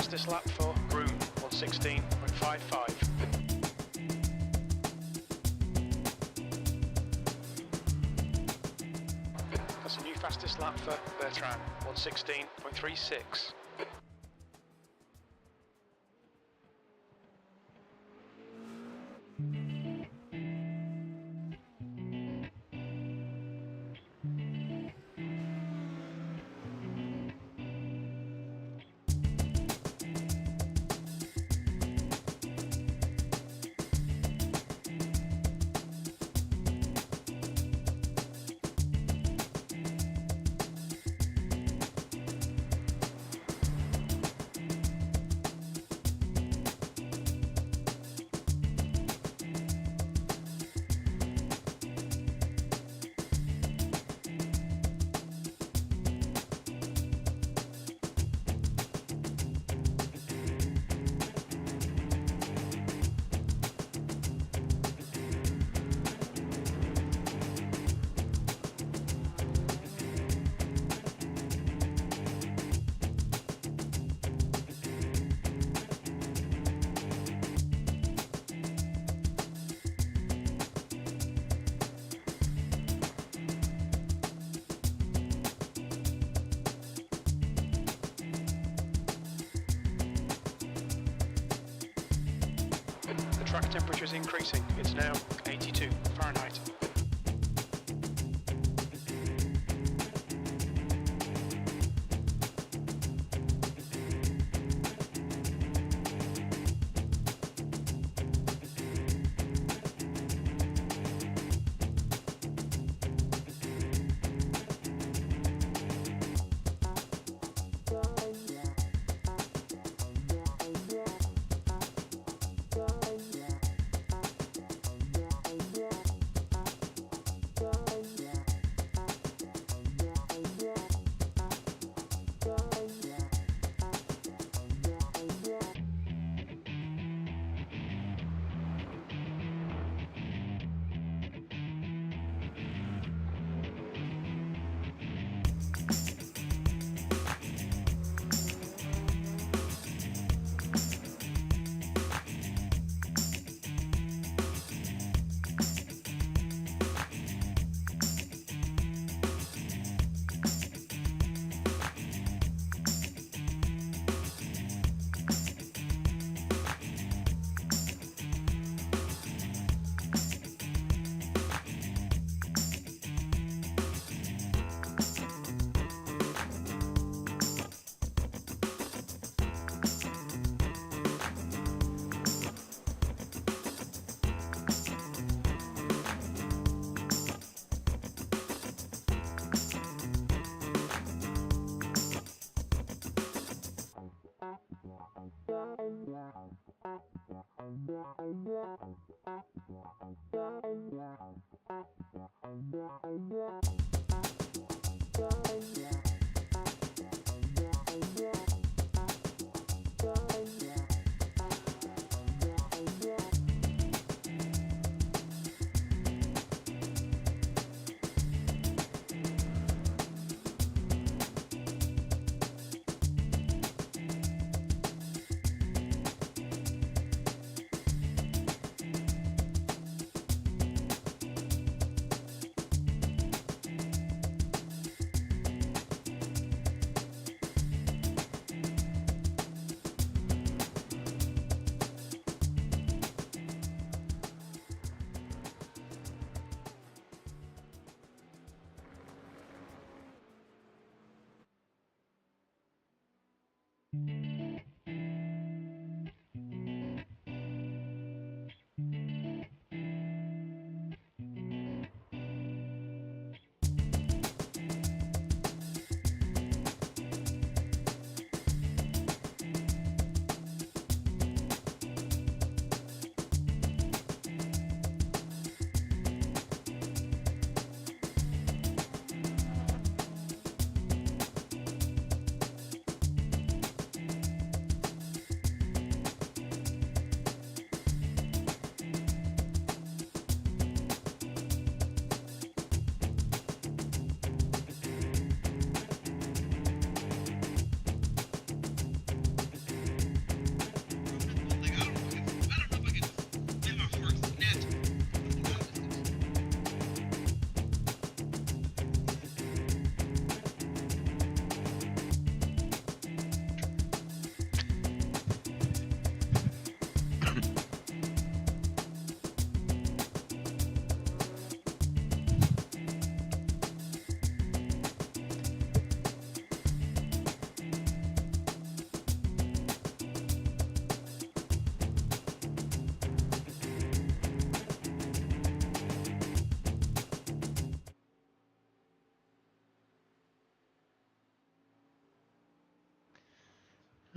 fastest lap for Groom, 1:16.55. That's a new fastest lap for Bertrand, 1:16.36. Track temperature is increasing. It's now 82 Fahrenheit.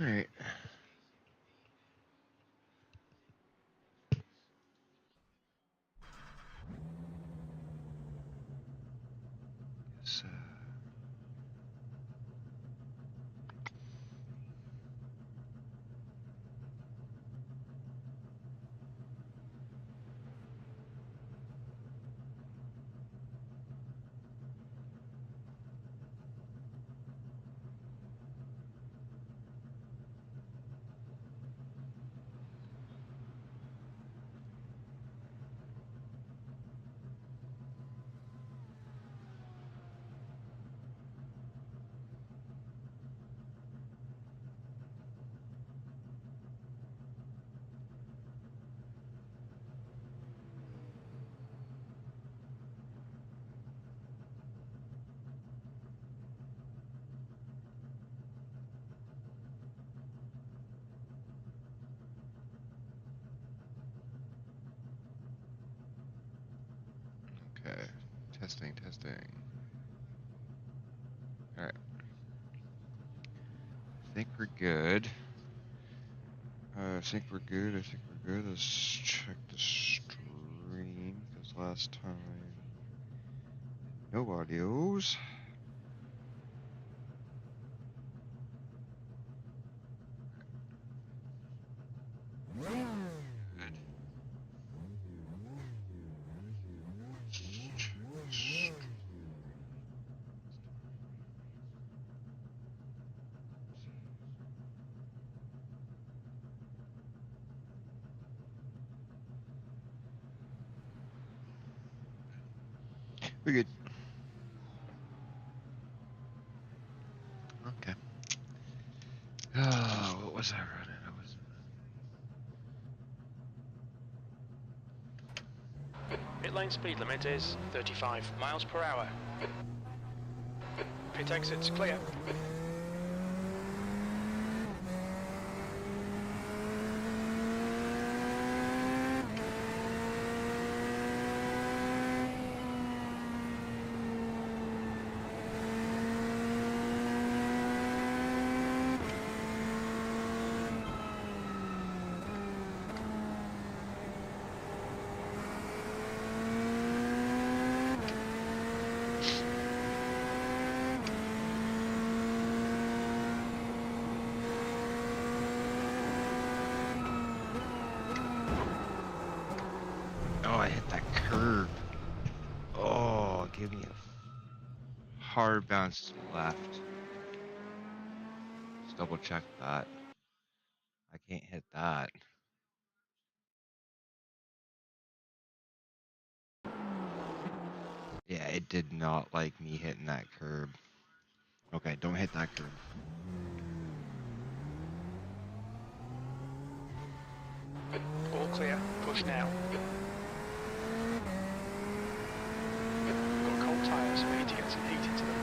All right. Guess, okay. Testing, testing. All right. I think we're good. I think we're good. I think we're good. Let's check the stream because last time no audios. Good. Check the stream. We're good. Okay. Oh, what was I running? Pit lane speed limit is 35 miles per hour. Pit exits clear. Oh, I hit that curb. Oh, give me a hard bounce to the left. Let's double check that. I can't hit that. Yeah, it did not like me hitting that curb. Okay, don't hit that curb. All clear. Push now. Got cold tyres. We need to get some heat into them.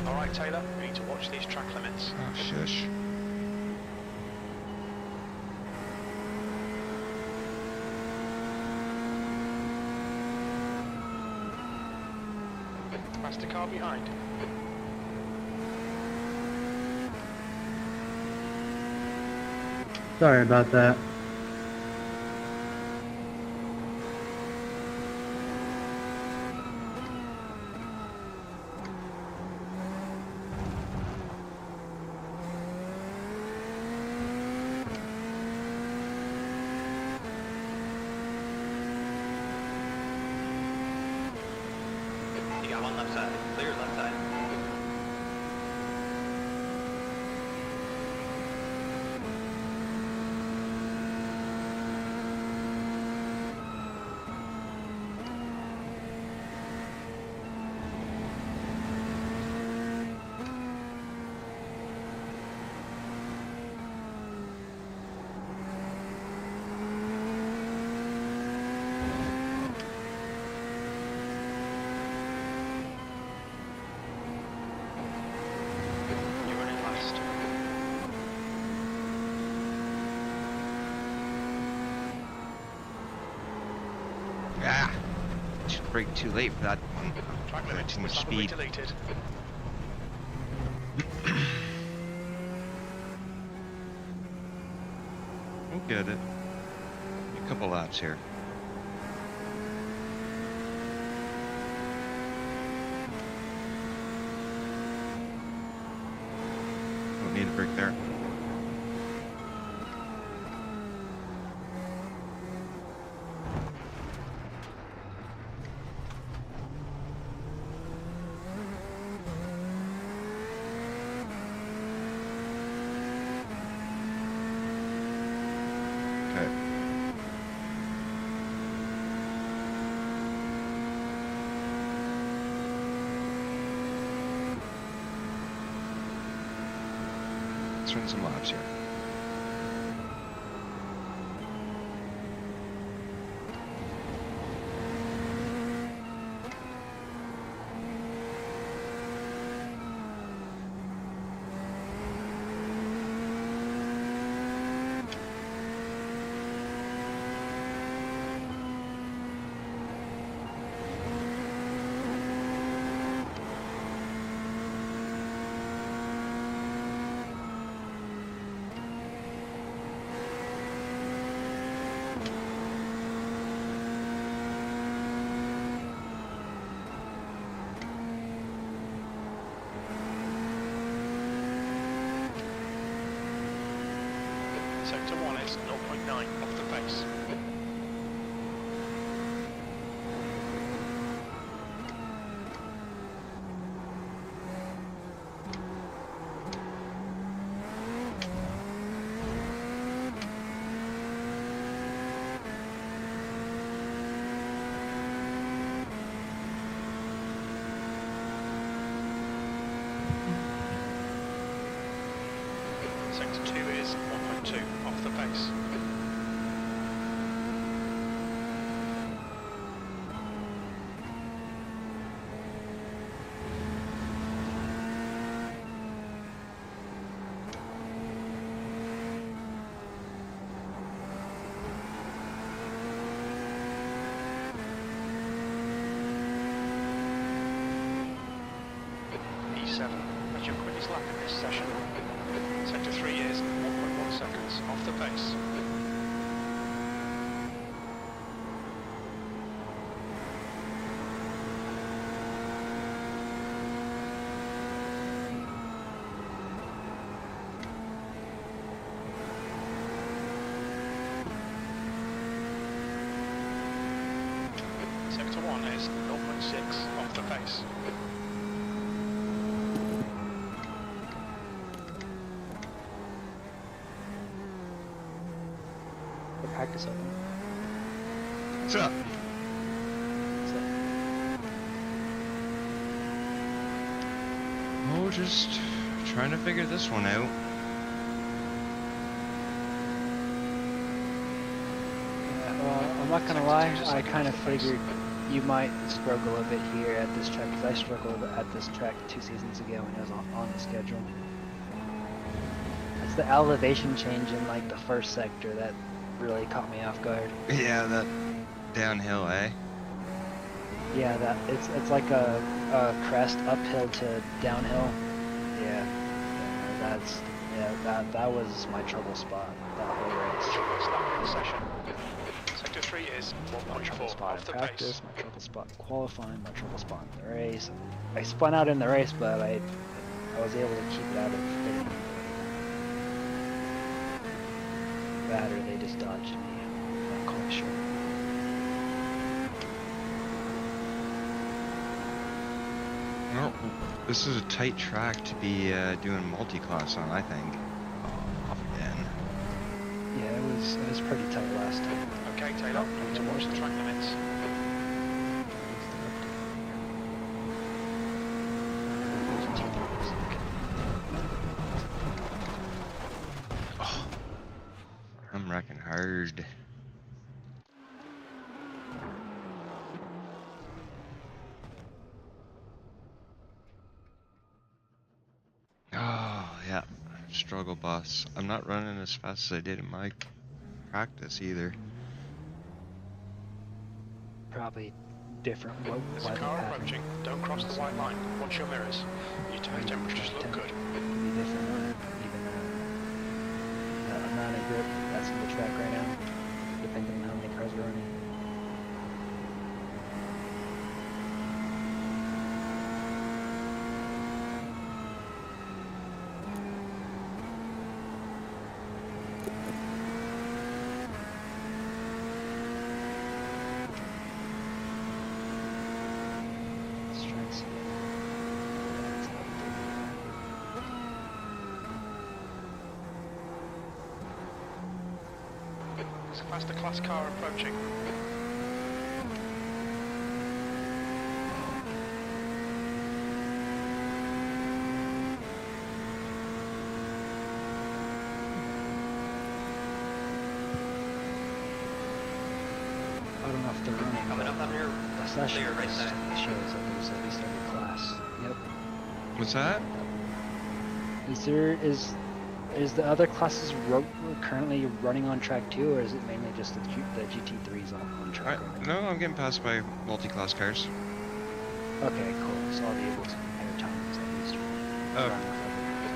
Alright Taylor, we need to watch these track limits. Oh, shush. faster car behind. Sorry about that. You got one left side. Clear left side. You're running fast. Ah! Should brake too late for that one. Track Got limits. too much This lap will be speed. deleted. We'll get it. A couple laps here. Don't need a brake there. Okay. Let's run some laps here. Sector 1 is 0.9 off the pace. Sector 2 is 1.2 off the pace. E7, that's your quickest lap in this session. Sector 3 is 1.1 seconds off the pace. Sector 1 is 0.6 off the pace. Practice open. What's up? Oh, just trying to figure this one out. Yeah, well, I'm not gonna lie, I kind of figured you might struggle a bit here at this track, because I struggled at this track 2 seasons ago when it was on the schedule. It's the elevation change in like the first sector that really caught me off guard. Yeah, that downhill, eh? Yeah, that it's like a crest uphill to downhill. Yeah, that was my trouble spot. That whole race. Last lap of the session. Sector 3 is My trouble 1.4 spot off in the practice, pace. my trouble spot in qualifying, my trouble spot in the race. I spun out in the race, but I was able to keep it out of hitting that, or they just dodged me. I'm not quite sure. Well, this is a tight track to be doing multi-class on, I think. Again. Yeah, it was pretty tight last time. Okay, Taylor, need to watch the track limits. I'm wrecking hard. Oh, yeah. Struggle bus. I'm not running as fast as I did in my practice either. Probably different There's a weather car pattern. approaching. Don't cross the white line. Watch your mirrors. Your tyre temperatures look good. Could be different on even the amount of grip that's in the track right now, depending on how many cars are running. Let's try and see. That's There's a faster class car approaching. I don't know if they're running. Coming up on your The session clear right just there. shows that there's at least every class. Yep. What's that? Is the other classes currently running on track too, or is it mainly just the GT3s on track? right now? No, I'm getting passed by multi-class cars. Okay, cool. So I'll be able to compare times at least. Oh, Run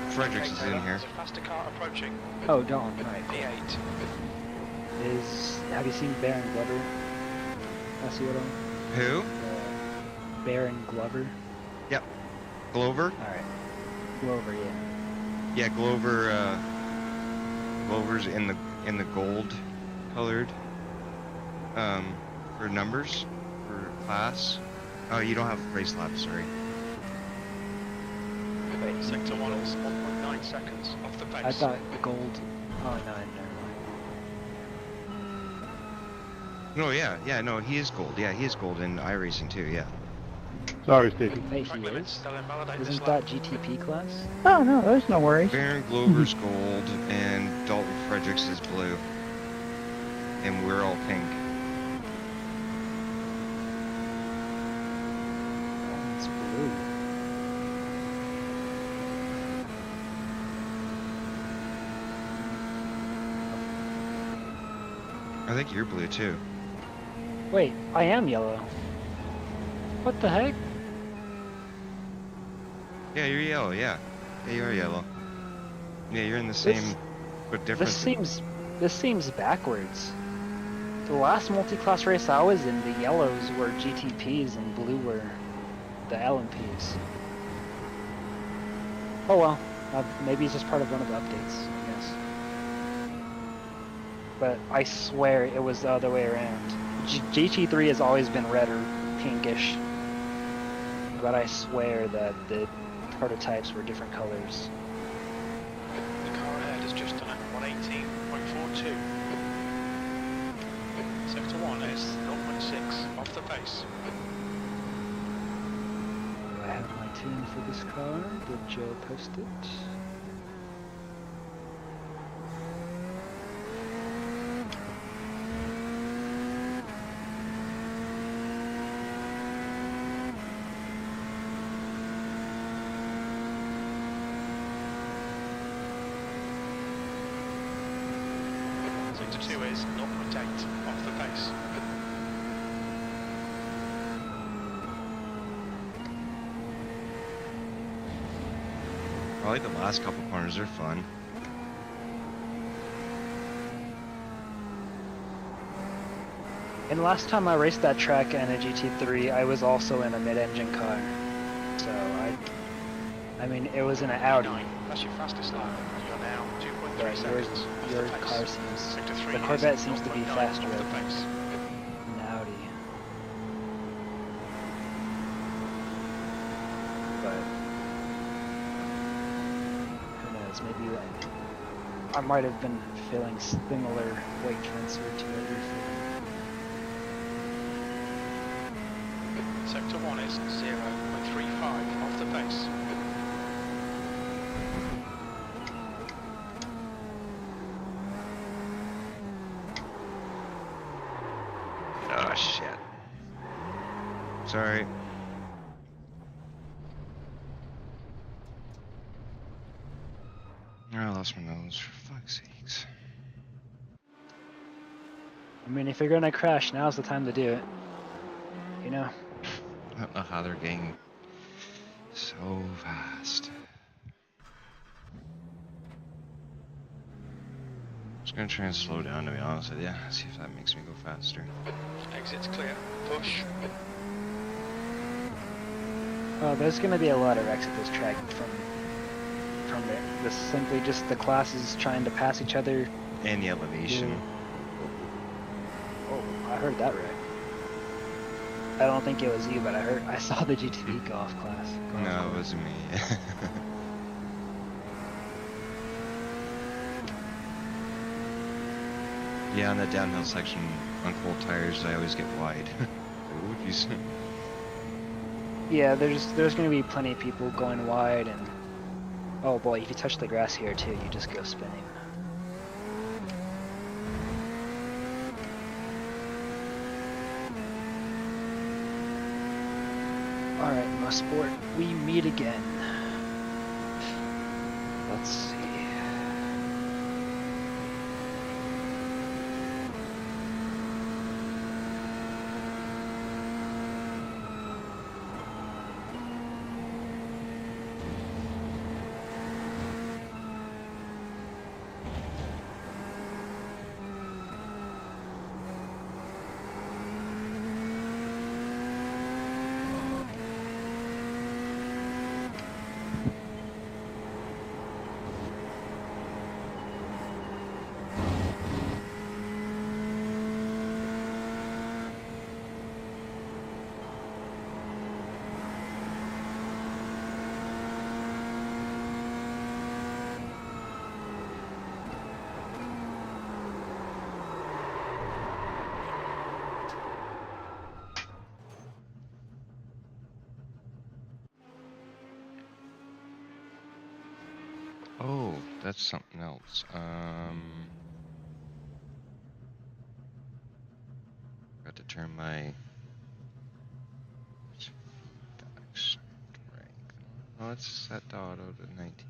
with Fredericks is in here. There's a faster car approaching. other- Oh, Dawn. Right. Cool. V8. Have you seen Baron Glover? I see what I'm. Who? Baron Glover. Yep. Glover? All right. Glover, yeah. Yeah, Glover's in the gold colored for numbers for class. Oh, you don't have race laps, sorry. Wait, Sector 1 is 1.9 seconds off the pace. I thought gold. Oh no, never mind. No, yeah, no, he is gold. Yeah, he is gold in iRacing too. Yeah. Sorry, Steve. Hey, Track he limits, is. they'll invalidate this Isn't lap. that GTP class? Oh, no, there's no worries. Baron Glover's gold and Dalton Fredericks is blue, and we're all pink. Oh, it's blue. I think you're blue too. Wait, I am yellow. What the heck? Yeah, you're yellow. Yeah, you are yellow. Yeah, you're in the same, but different. This seems backwards. The last multi-class race I was in, the yellows were GTPs and blue were the LMPs. Oh well, maybe it's just part of one of the updates, I guess. But I swear it was the other way around. GT3 has always been red or pinkish, but I swear that the prototypes were different colors. The car ahead is just done at 118.42. Sector 1 is 0.6 off the pace. Do I have my tune for this car? Did Joe post it? Sector 2 is 0.8 off the pace. I like the last couple corners, they're fun. And last time I raced that track in a GT3, I was also in a mid-engine car. So I mean, it was in an Audi. 9, that's your fastest lap. You're now 2.3 Yeah, seconds off your the pace. car seems, Sector 3 the is Corvette seems to be 0.9 faster off the than pace. an Audi. But who knows? Maybe I might have been feeling similar weight transfer to what you're feeling. Sector 1 is 0.35 off the pace. Oh shit. Sorry. I lost my nose, for fuck's sakes. I mean, if you're gonna crash, now's the time to do it. You know? I don't know how they're getting so fast. Just gonna try and slow down, to be honest with you. See if that makes me go faster. Exit's clear. Push. Oh, there's gonna be a lot of wrecks at this track from this simply just the classes trying to pass each other. And the elevation. Oh, I heard that wreck. I don't think it was you, but I saw the GTV go off class. No, it wasn't me. Yeah, on the downhill section on cold tires, I always get wide. Ooh, geez. Yeah, there's gonna be plenty of people going wide, and oh boy, if you touch the grass here too, you just go spinning. Alright, Motorsport, we meet again. Let's see. Oh, that's something else. Got to turn my back strength on. Oh, it's set to auto to 19.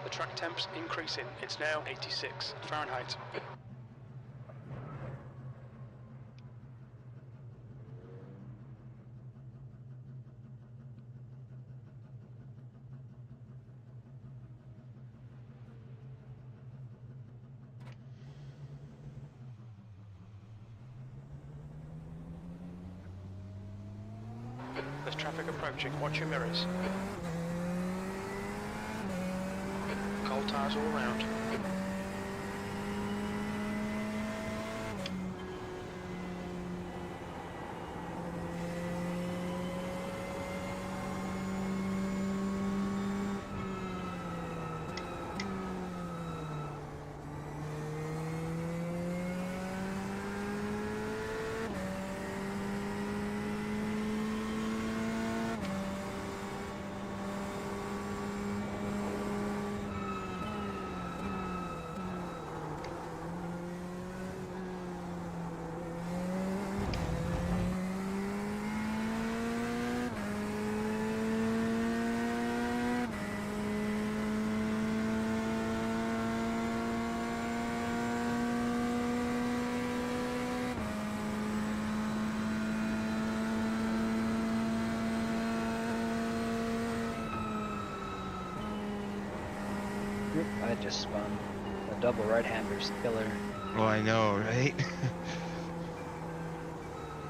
The track temp's increasing. It's now 86 Fahrenheit. There's traffic approaching. Watch your mirrors. Cold tires all around. Oop, I just spun. The double right-hander's killer. Oh, I know, right?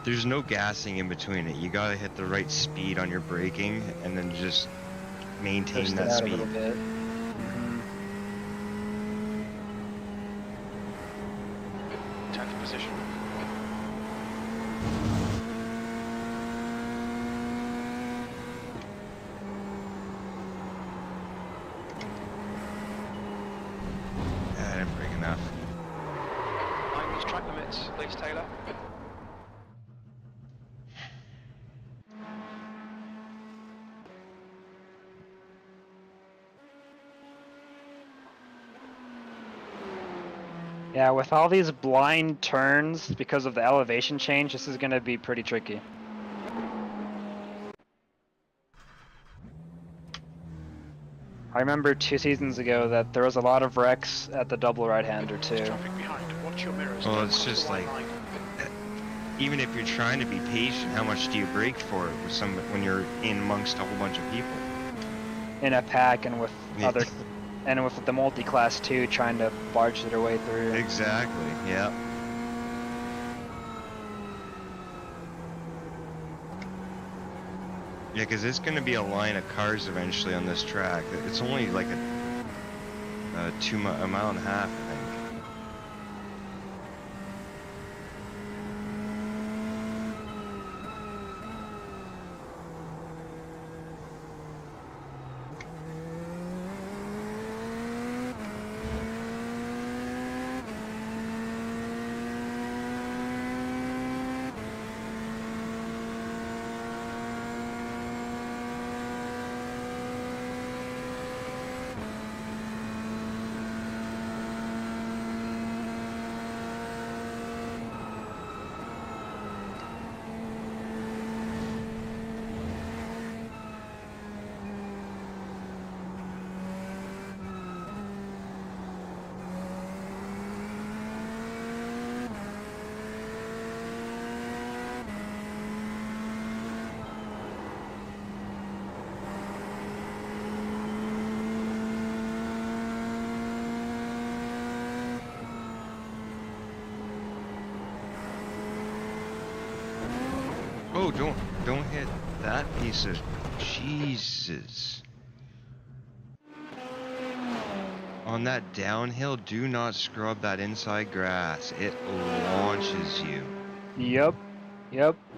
There's no gassing in between it. You gotta hit the right speed on your braking and then just maintain Twist it that out speed. a little bit. 10th position. I didn't brake enough. 9 meets track limits, please, Taylor. Yeah, with all these blind turns because of the elevation change, this is going to be pretty tricky. I remember 2 seasons ago that there was a lot of wrecks at the double right-hander There's too. traffic behind. Watch your mirrors. Well, Don't it's cross the just white like- line. Even if you're trying to be patient, how much do you brake for it with some when you're in amongst a whole bunch of people? In a pack and with Yeah. other, and with the multi-class 2 trying to barge their way through. Exactly, yeah. Yeah, because it's going to be a line of cars eventually on this track. It's only like a mile and a half, I think. Oh, don't hit that piece of Jesus. On that downhill, do not scrub that inside grass. It launches you. Yep,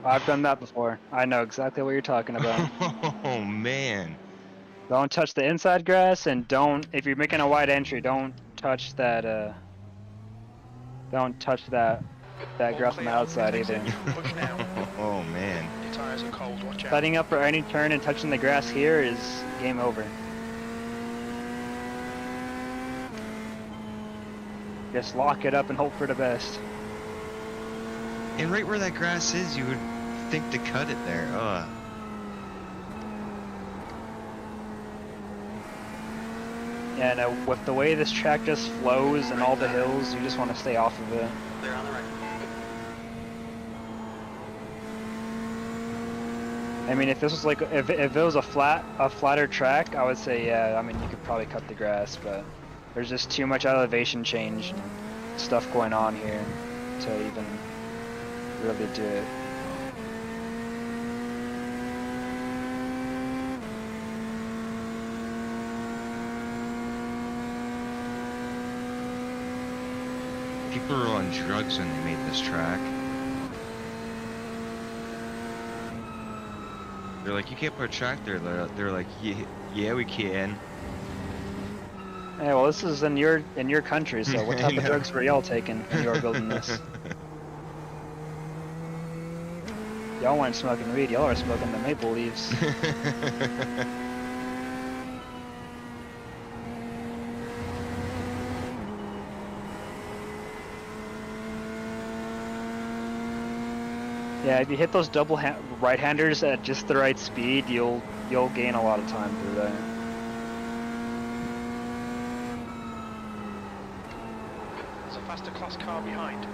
I've done that before. I know exactly what you're talking about. Oh man. Don't touch the inside grass, and if you're making a wide entry, don't touch that All grass on clear. the outside Please either. exit. Push now. Oh man. Your tyres are cold. Watch out. Setting up for any turn and touching the grass here is game over. Just lock it up and hope for the best. And right where that grass is, you would think to cut it there. Ugh. And with the way this track just flows and all the hills, you just want to stay off of it. Clear on the right. I mean, if this was like, if it was a flatter track, I would say, yeah, I mean, you could probably cut the grass, but there's just too much elevation change and stuff going on here to even really do it. People were on drugs when they made this track. They're like, you can't put a track there. They're like, yeah, we can. Hey, well, this is in your country, so what I type of know. drugs were y'all taking when you were building this? Y'all weren't smoking weed, y'all were smoking the maple leaves. Yeah, if you hit those double right-handers at just the right speed, you'll gain a lot of time through that. There's a faster class car behind.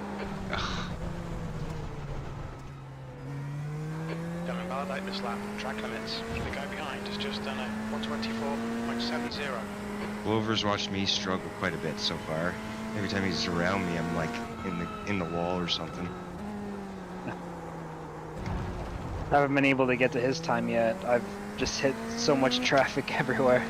Don't invalidate this lap. Track limits. The guy behind has just done a 124.70. Glover's watched me struggle quite a bit so far. Every time he's around me, I'm like in the wall or something. I haven't been able to get to his time yet. I've just hit so much traffic everywhere.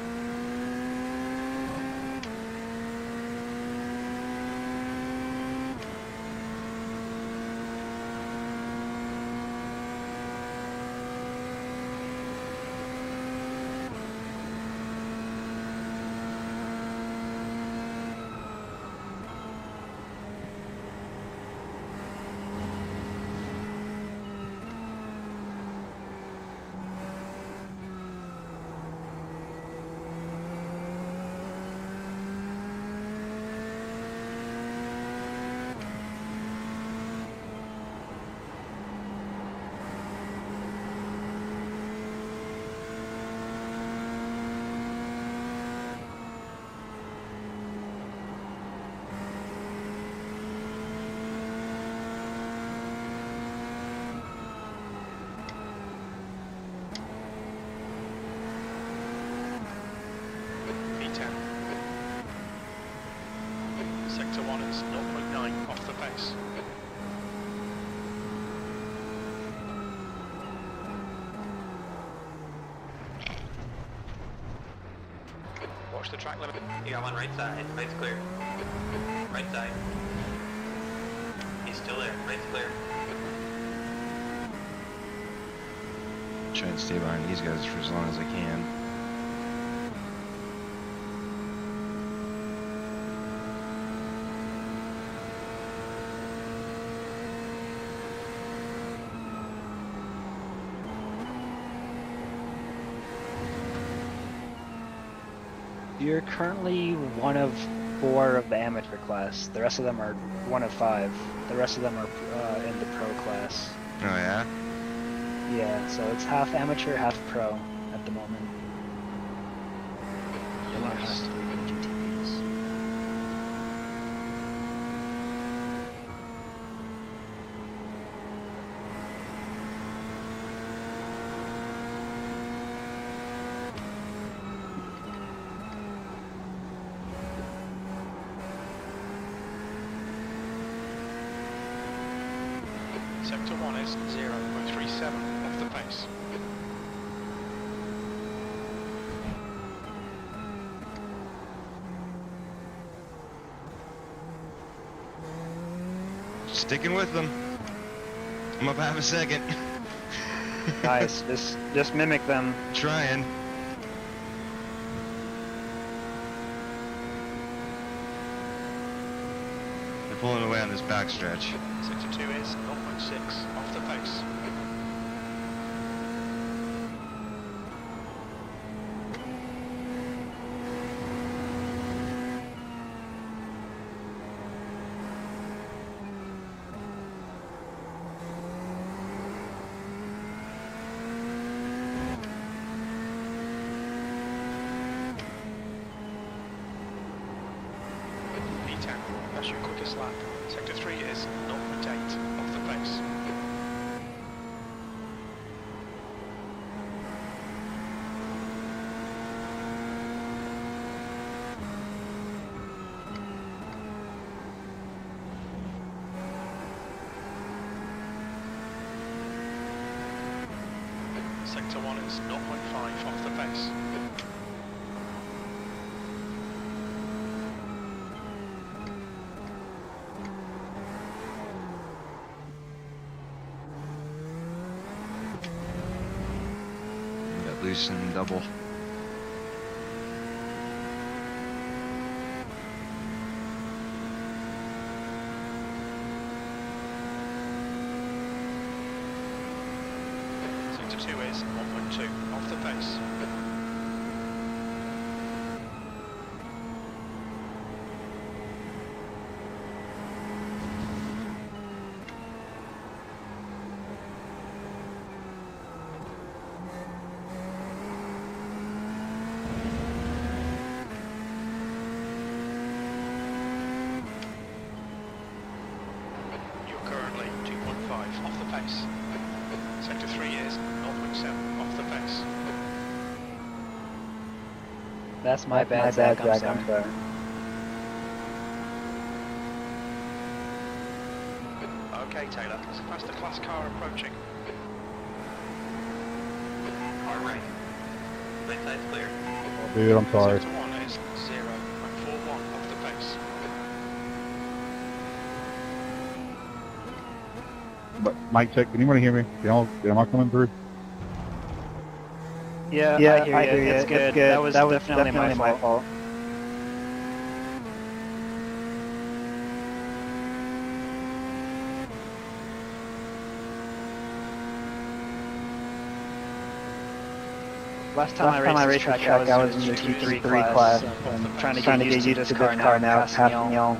P10. Sector 1 is 0.9 off the pace. Watch the track limit. You got one right side. Right's clear. Right side. He's still there. Right's clear. Try and stay behind these guys for as long as I can. You're currently one of 4 of the amateur class. The rest of them are one of 5. The rest of them are in the pro class. Oh yeah? Yeah, so it's half amateur, half pro at the moment. And there has to be GTPs. Sector 1 is 0.37 off the pace. Sticking with them. I'm up half a second. Nice, just mimic them. Trying. They're pulling away on this backstretch. Sector 2 is 0.6 off the pace. P10, that's your quickest lap. Sector 3 is 0.8 off the pace. Sector 1 is 0.5 off the pace. Got loose and double. Sector 2 is 1.2 off the pace. You're currently 2.5 off the pace. Sector 3 is 0.7 off the pace. That's my bad, Zach. I'm sorry. Okay, Taylor, there's a faster class car approaching. Car right. Right side's clear. Oh, dude, I'm sorry. Sector 1 is 0.41 off the pace. But mic check. Can anybody hear me? Am I coming through? Yeah, I hear you. It's good. That was definitely my fault. Last time I raced this track, I was in the GT3 class. I'm trying to get used to this car now, passing y'all.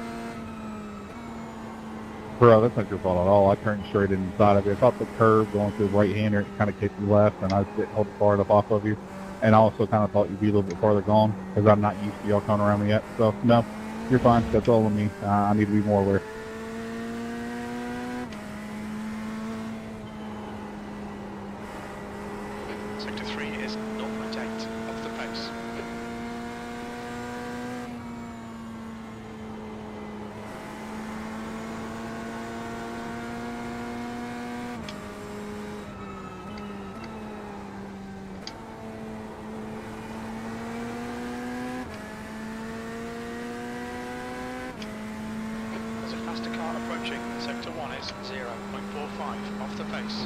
Bro, that's not your fault at all. I turned straight inside of it. I thought the curve going to the right-hander, it kind of kicked me left, and I didn't hold the car up off of you. And I also kind of thought you'd be a little bit farther gone, because I'm not used to y'all coming around me yet. So, no, you're fine. That's all on me. I need to be more aware. Sector 3 is 0.8 off the pace. There's a faster car approaching. Sector 1 is 0.45 off the pace.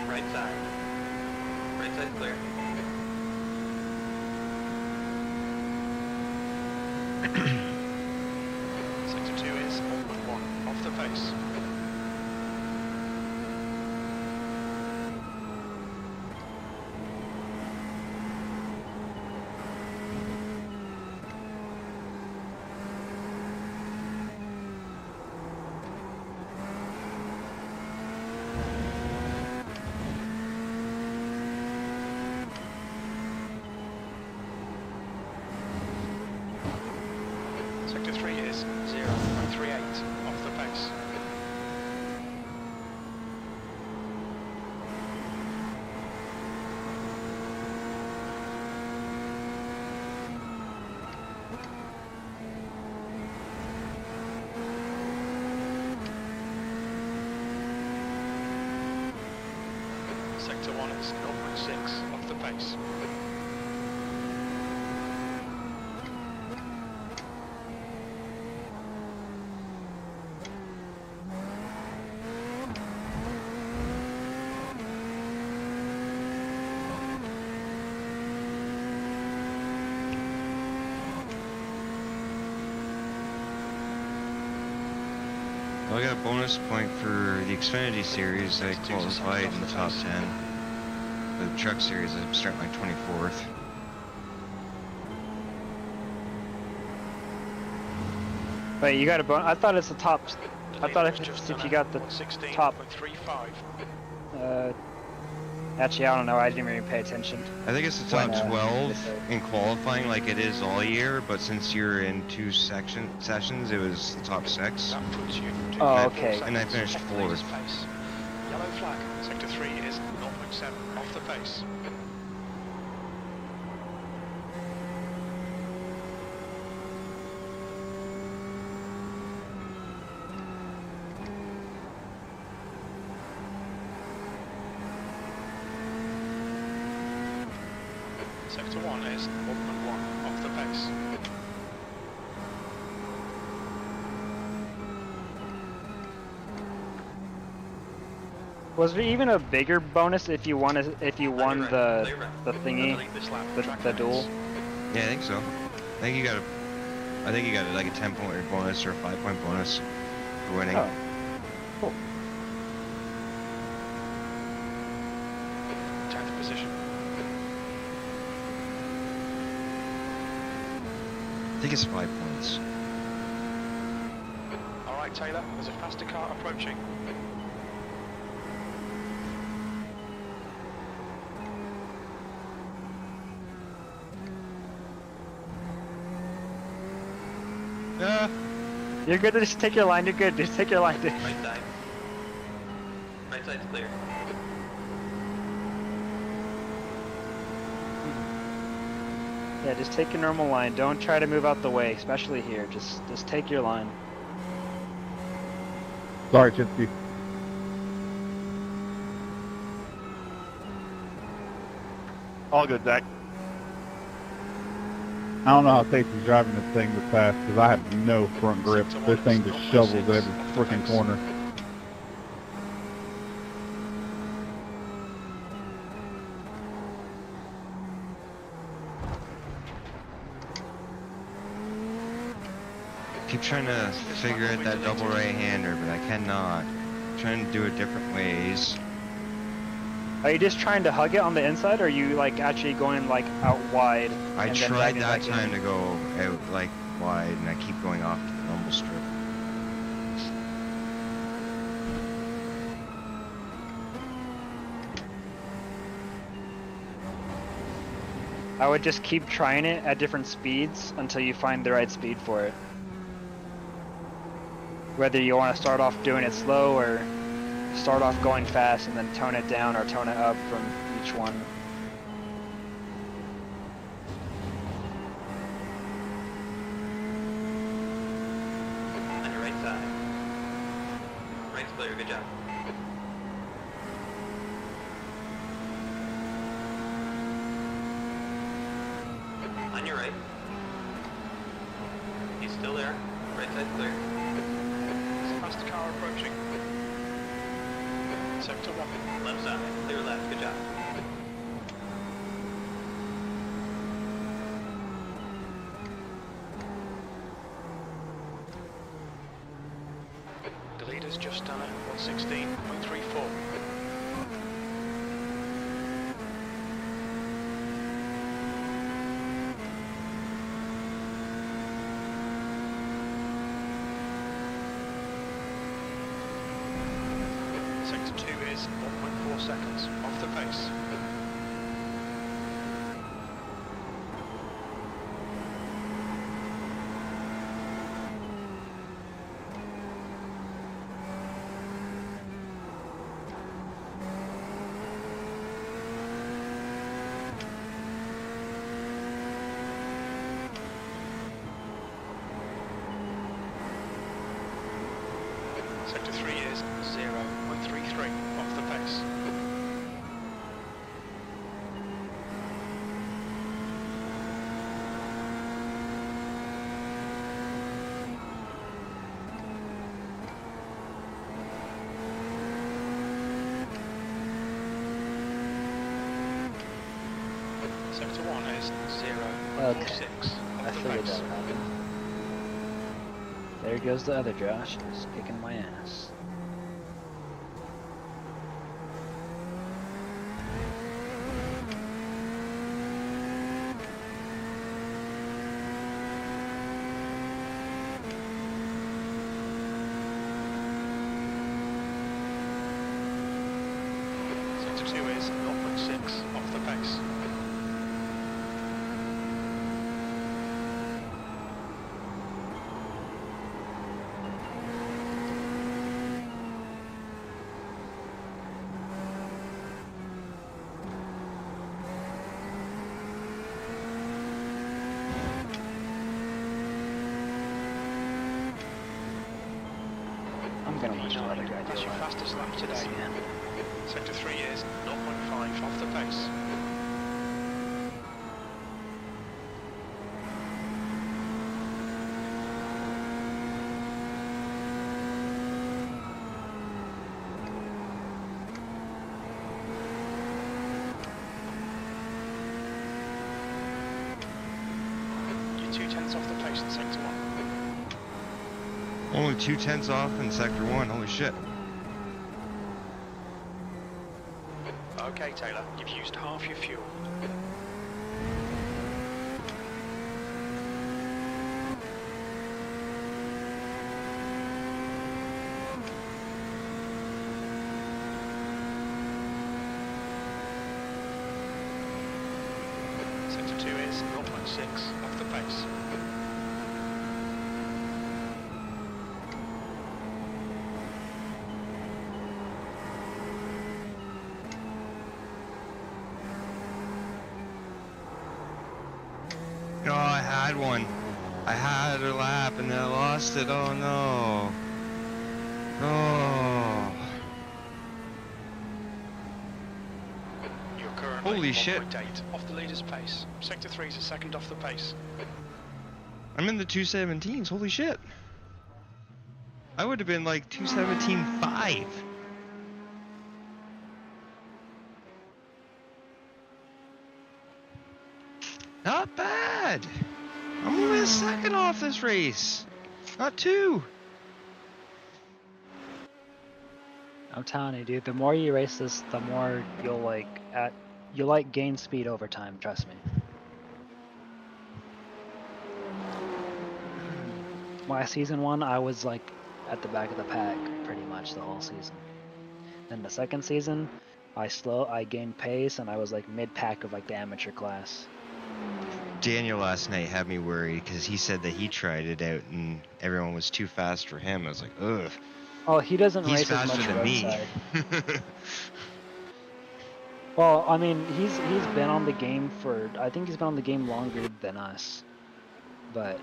Right side. Right side's clear. Sector 2 is 0.1 off the pace. Sector 3 is 0.38 off the pace. Sector 1 is 0.6 off the pace. Well, I got a bonus point for the Xfinity Series. I qualified in the top 10. For the Truck Series, I'm starting like 24th. Wait, you got a bonus? I thought it's the top. I thought if you got the top. 116.35. Actually, I don't know. I didn't even pay attention. I think it's the top When, 12 in qualifying like it is all year, but since you're in two sessions, it was the top 6. That puts you to Oh, 4 okay. And I seconds finished off the leader's 4th. pace. Yellow flag. Sector 3 is 0.7 off the pace. Sector 1 is 1.1 off the pace. Was there even a bigger bonus if you won the thingy, This lap, track the limits. duel? Yeah, I think so. I think you got like a 10-point bonus or a 5-point bonus for winning. Oh, cool. 10th position. I think it's 5 points. Alright Taylor, there's a faster car approaching. You're good to just take your line, you're good. Just take your line, dude. Right side. Right side's clear. Yeah, just take your normal line. Don't try to move out the way, especially here. Just take your line. Sorry, Chinsky. All good, Zach. I don't know how Stacy's driving this thing this fast because I have no front grip. This thing just shovels every freaking corner. Keep trying to figure out that double right-hander, but I cannot. I'm trying to do it different ways. Are you just trying to hug it on the inside, or are you like actually going like out wide? I and then tried dragging it that back in? time to go out like wide, and I keep going off to the rumble strip. I would just keep trying it at different speeds until you find the right speed for it. Whether you want to start off doing it slow or start off going fast and then tone it down or tone it up from each one. On your right side. Right's clear, good job. On your right. He's still there. Right side's clear. Faster car approaching. Sector 1. Left side. Clear left, good job. The leader's just done it. 116.34. Sector 2 is 1.4 seconds off the pace. Sector 3 is 0.33 off the pace. Sector 1 is 0.46 Okay. I off the figured pace. that would happen. There goes the other Josh, just kicking my ass. Sector 2 is 0.6 off the pace. I'm gonna watch the other guy That's do your it. fastest lap today. Yeah. Sector 3 is 0.5 off the pace. You're 2/10 off the pace in Sector 1. Only 2/10 off in Sector 1, holy shit. Okay, Taylor, you've used half your fuel. Sector 2 is 0.6 off the pace. had one. I had a lap and then I lost it. Oh no. Oh. You're currently Holy shit. 1.8 off the leader's pace. Sector 3 is a second off the pace. I'm in the 217s. Holy shit. I would have been like 217.5. Not bad. I'm only a second off this race. Not 2. I'm telling you, dude. The more you race this, the more you'll gain speed over time. Trust me. My season 1, I was like at the back of the pack pretty much the whole season. Then the second season, I gained pace and I was like mid-pack of like the amateur class. Daniel last night had me worried because he said that he tried it out and everyone was too fast for him. I was like, ugh. Oh, he doesn't He's race as faster much than me. roadside. Well, I mean, he's been on the game I think he's been on the game longer than us, but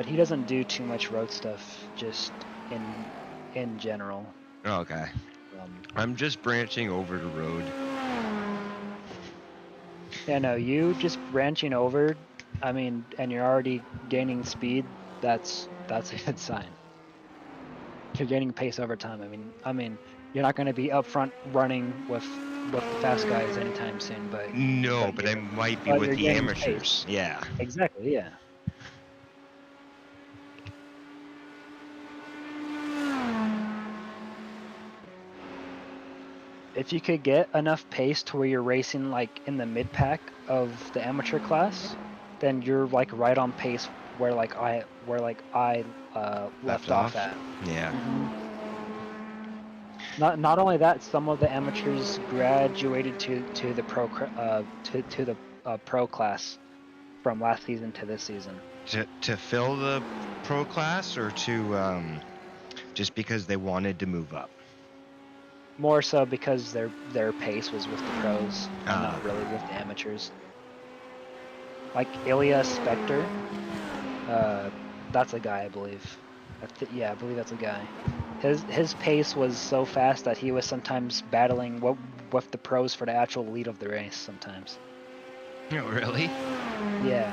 he doesn't do too much road stuff just in general. Okay. I'm just branching over to road. Yeah, no, you just branching over, I mean, and you're already gaining speed. That's a good sign. You're gaining pace over time. I mean, you're not going to be up front running with the fast guys anytime soon, but No, but I might be with the amateurs. Yeah. Exactly, yeah. If you could get enough pace to where you're racing like in the mid pack of the amateur class, then you're like right on pace where I left off at. Yeah. Not only that, some of the amateurs graduated to the pro class from last season to this season. To fill the pro class or to just because they wanted to move up? More so because their pace was with the pros and not really with the amateurs. Like Ilya Spector, that's a guy, I believe. Yeah, I believe that's a guy. His pace was so fast that he was sometimes battling with the pros for the actual lead of the race sometimes. Oh, really? Yeah.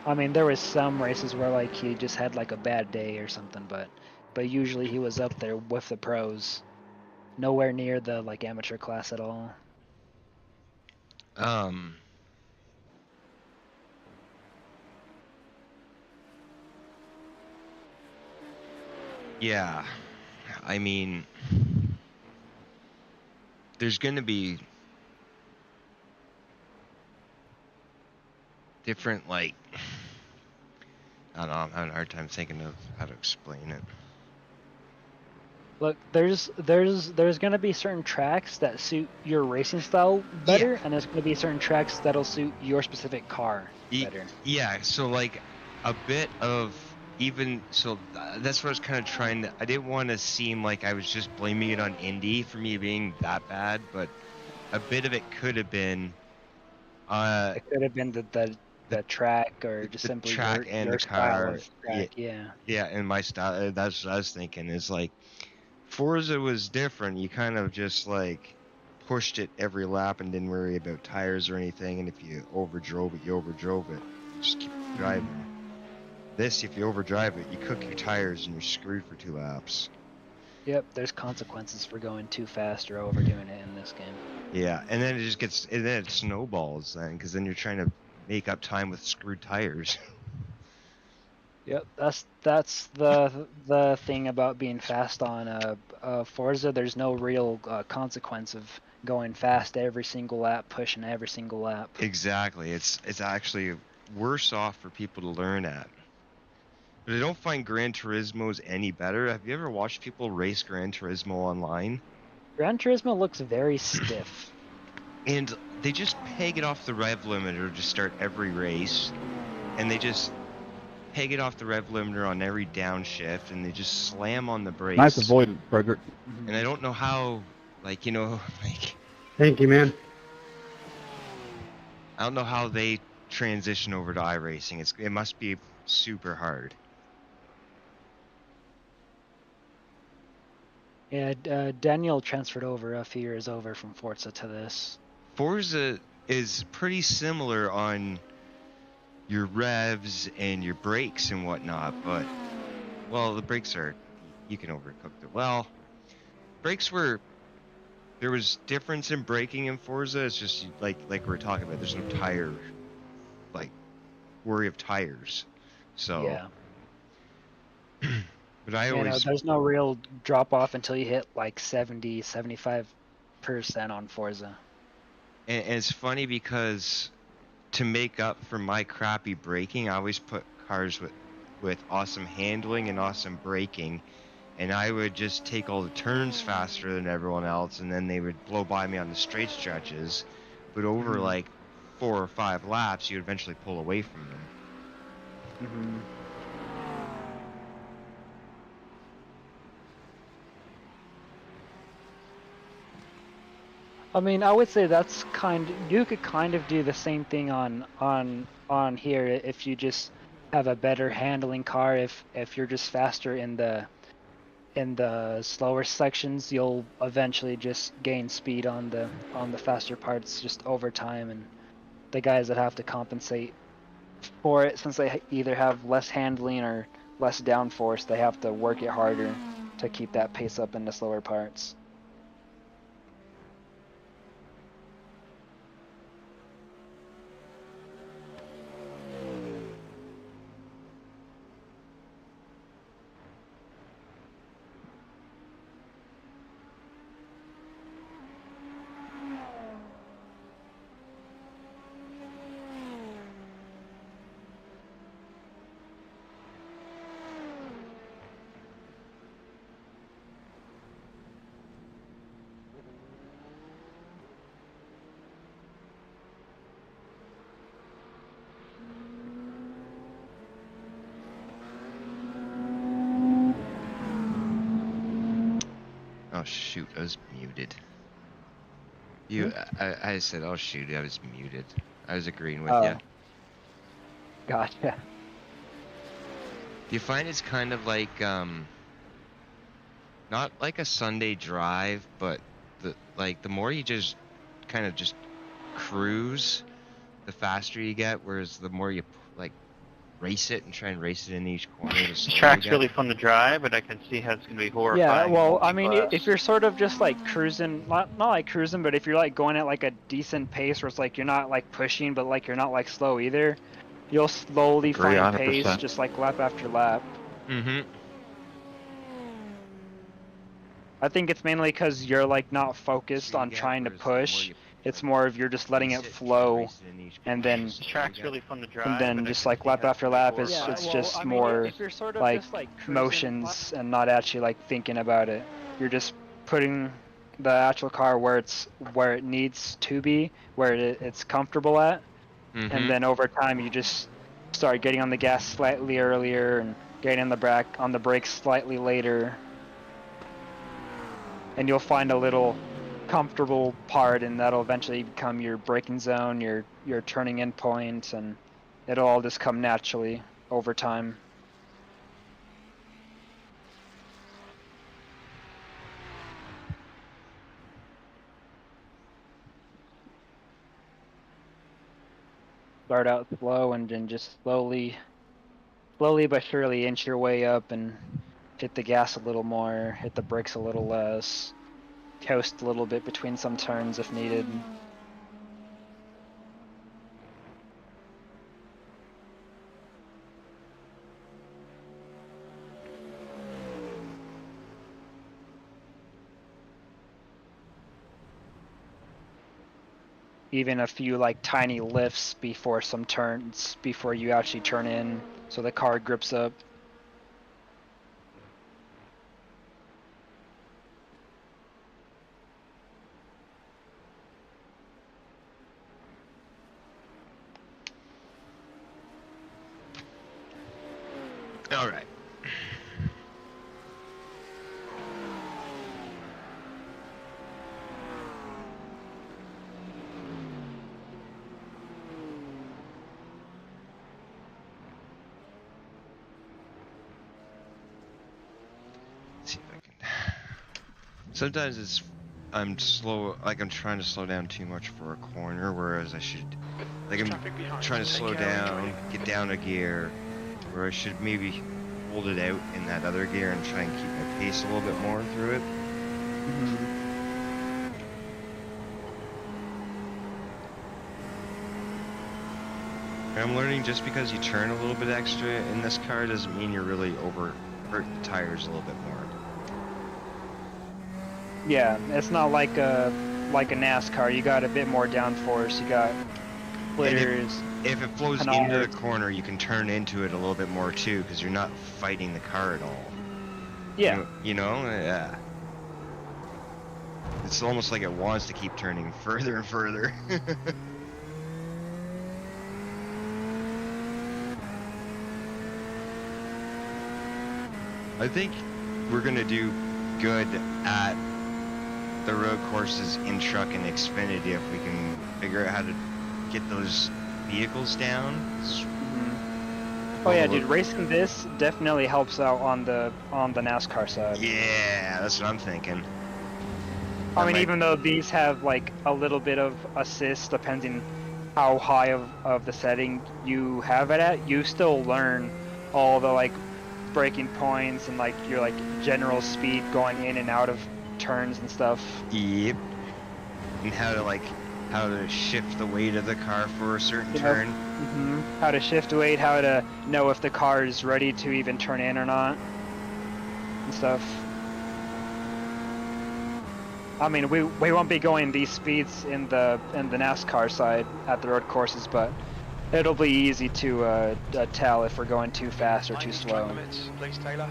I mean, there was some races where like he just had like a bad day or something, but usually he was up there with the pros, nowhere near the like amateur class at all. Yeah, I mean, there's gonna be different, like, I don't know, I'm having a hard time thinking of how to explain it. Look, there's gonna be certain tracks that suit your racing style better, and there's gonna be certain tracks that'll suit your specific car better. Yeah, so like a bit of that's what I was kind of trying to. I didn't want to seem like I was just blaming it on Indy for me being that bad, but a bit of it could have been. It could have been the track or just simply track your and the style car. of track. Yeah. Yeah, and my style. That's what I was thinking. Is like Forza was different. You kind of just like pushed it every lap and didn't worry about tires or anything. And if you overdrove it, you overdrove it. Just keep driving. This, if you overdrive it, you cook your tires and you're screwed for 2 laps. Yep, there's consequences for going too fast or overdoing it in this game. Yeah, and then it snowballs then, because then you're trying to make up time with screwed tires. Yep, that's the thing about being fast on Forza. There's no real consequence of going fast every single lap, pushing every single lap. Exactly, it's actually worse off for people to learn at. But I don't find Gran Turismo's any better. Have you ever watched people race Gran Turismo online? Gran Turismo looks very stiff. And they just peg it off the rev limiter to start every race. And they just peg it off the rev limiter on every downshift. And they just slam on the brakes. Nice avoidance, Frederick. And I don't know how, like, Thank you, man. I don't know how they transition over to iRacing. It must be super hard. Yeah, Daniel transferred over a few years over from Forza to this. Forza is pretty similar on your revs and your brakes and whatnot, but well, the brakes are, you can overcook them. Well, there was difference in braking in Forza. It's just like we're talking about. There's no tire, like worry of tires. So, Yeah. but I You know, always, there's no real drop off until you hit like 70, 75% on Forza. and it's funny because to make up for my crappy braking, I always put cars with awesome handling and awesome braking, and I would just take all the turns faster than everyone else, and then they would blow by me on the straight stretches. But over Mhm. like 4 or 5 laps, you'd eventually pull away from them. Mm-hmm. I mean, I would say that's you could kind of do the same thing on here if you just have a better handling car. If you're just faster in the slower sections, you'll eventually just gain speed on the faster parts just over time, and the guys that have to compensate for it, since they either have less handling or less downforce, they have to work it harder to keep that pace up in the slower parts. Oh shoot, I was muted. I said, oh shoot, I was muted. I was agreeing with you. Gotcha. Do you find it's kind of like not like a Sunday drive, but the more you just kind of just cruise, the faster you get, whereas the more you like race it and try and race it in each corner, the The slower you track's get. really fun to drive, but I can see how it's going to be horrifying. Yeah, well, I in mean, multi-class. if you're sort of just like cruising, not like cruising, but if you're like going at like a decent pace where it's like you're not like pushing, but like you're not like slow either, you'll slowly Agree find pace 100%. just like lap after lap. Mm-hmm. I think it's mainly because you're like not focused Faster you on get, trying to whereas the more push. you, It's like, more of you're just letting race it and try and flow, race it in each and corner, then the The slower you track's get. really fun to drive, and then but I just can like see lap how it's after gonna be lap, it's horrifying. just more like motions and not actually like thinking about it. You're just putting the actual car where it needs to be, where it's comfortable at, Mm-hmm. and then over time you just start getting on the gas slightly earlier and getting on the brakes slightly later, and you'll find a little comfortable part, and that'll eventually become your braking zone, your turning in point, and it'll all just come naturally over time. Start out slow and then just slowly but surely inch your way up and hit the gas a little more, hit the brakes a little less, coast a little bit between some turns if needed. Even a few like tiny lifts before some turns, before you actually turn in, so the car grips up. All right. Sometimes I'm slow, like I'm trying to slow down too much for a corner, whereas I should, like I'm Traffic behind. trying to Take slow care and down, drive. get down a gear, where I should maybe hold it out in that other gear and try and keep my pace a little bit more through it. And I'm learning just because you turn a little bit extra in this car doesn't mean you're really hurting the tires a little bit more. Yeah, it's not like a NASCAR. You got a bit more downforce. You got splitters. If it flows into the canards. corner, you can turn into it a little bit more too, because you're not fighting the car at all. Yeah. You know? Yeah. It's almost like it wants to keep turning further and further. I think we're gonna do good at the road courses in truck and Xfinity if we can figure out how to get those vehicles down. Oh yeah, dude, racing this definitely helps out on the NASCAR side. Yeah, that's what I'm thinking. I mean, even though these have like a little bit of assist depending how high of the setting you have it at, you still learn all the like braking points and like your like general speed going in and out of turns and stuff. Yep. And how to shift the weight of the car for a certain turn. How to shift weight, how to know if the car is ready to even turn in or not, and stuff. I mean, we won't be going these speeds in the NASCAR side at the road courses, but it'll be easy to tell if we're going too fast or too slow. Please, Taylor.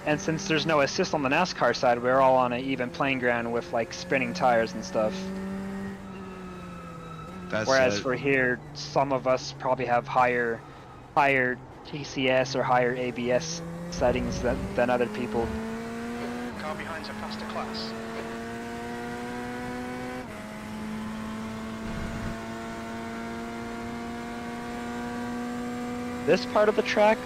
And since there's no assist on the NASCAR side, we're all on an even playing ground with like spinning tires and stuff. Whereas for here, some of us probably have higher TCS or higher ABS settings than other people. Car behind's a faster class. This part of the track,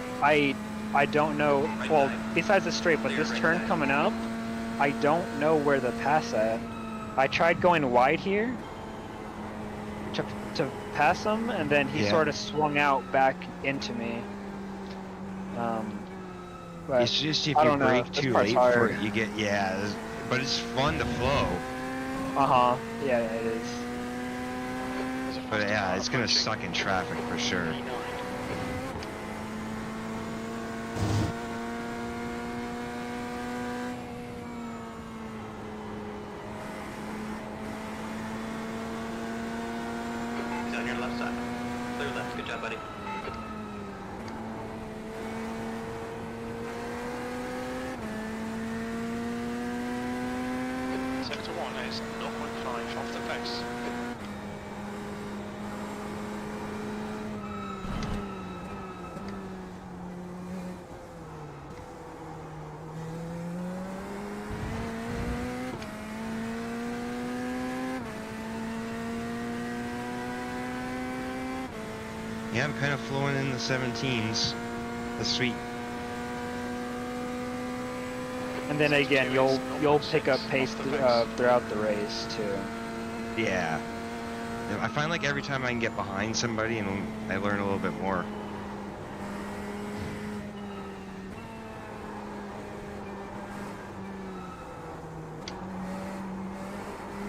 I don't know. Well, besides the straight, but this turn coming up, I don't know where the pass at. I tried going wide here to pass him, and then he sort of swung out back into me. But It's just if I you don't know. brake This too part's late for hard. it, you get but it's fun to flow. Yeah, it is. There's a But faster yeah, car it's gonna approaching. suck in traffic for sure. E9. He's on your left side. Clear left. Good job, buddy. Sector 1 is 0.5 off the pace. Yeah, I'm kind of flowing in the 17s. That's sweet. And then again, you'll pick up pace throughout the race too. Yeah. I find like every time I can get behind somebody and I learn a little bit more.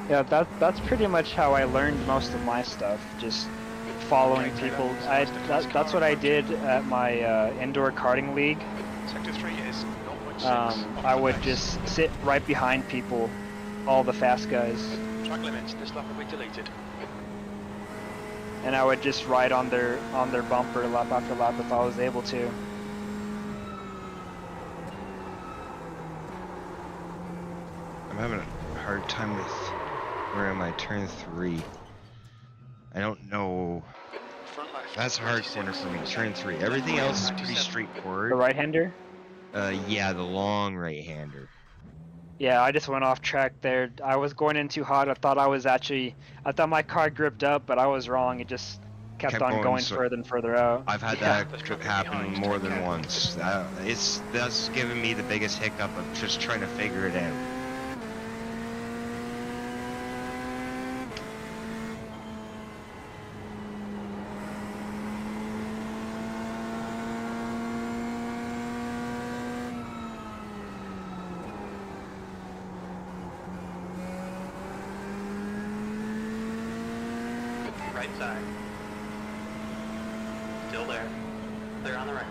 Yeah, that's pretty much how I learned most of my stuff. Just following people. That's what I did at my indoor karting league. Sector 3 is 0.6 off I the would pace. just sit right behind people, all the fast guys, Track limits, this lap will be deleted. and I would just ride on their bumper lap after lap if I was able to. I'm having a hard time with where am I? Turn 3. I don't know. Front left. That's a hard corner for me. Turn 3. Everything else is pretty The straightforward. right-hander? Yeah, the long right-hander. Yeah, I just went off track there. I was going in too hot. I thought my car gripped up, but I was wrong. It just kept Kept on going, going so- further and further out. I've had Yeah. that There's traffic happen behind, more take than care. once. That's given me the biggest hiccup of just trying to figure it out. Right side. Still there. Clear on the right.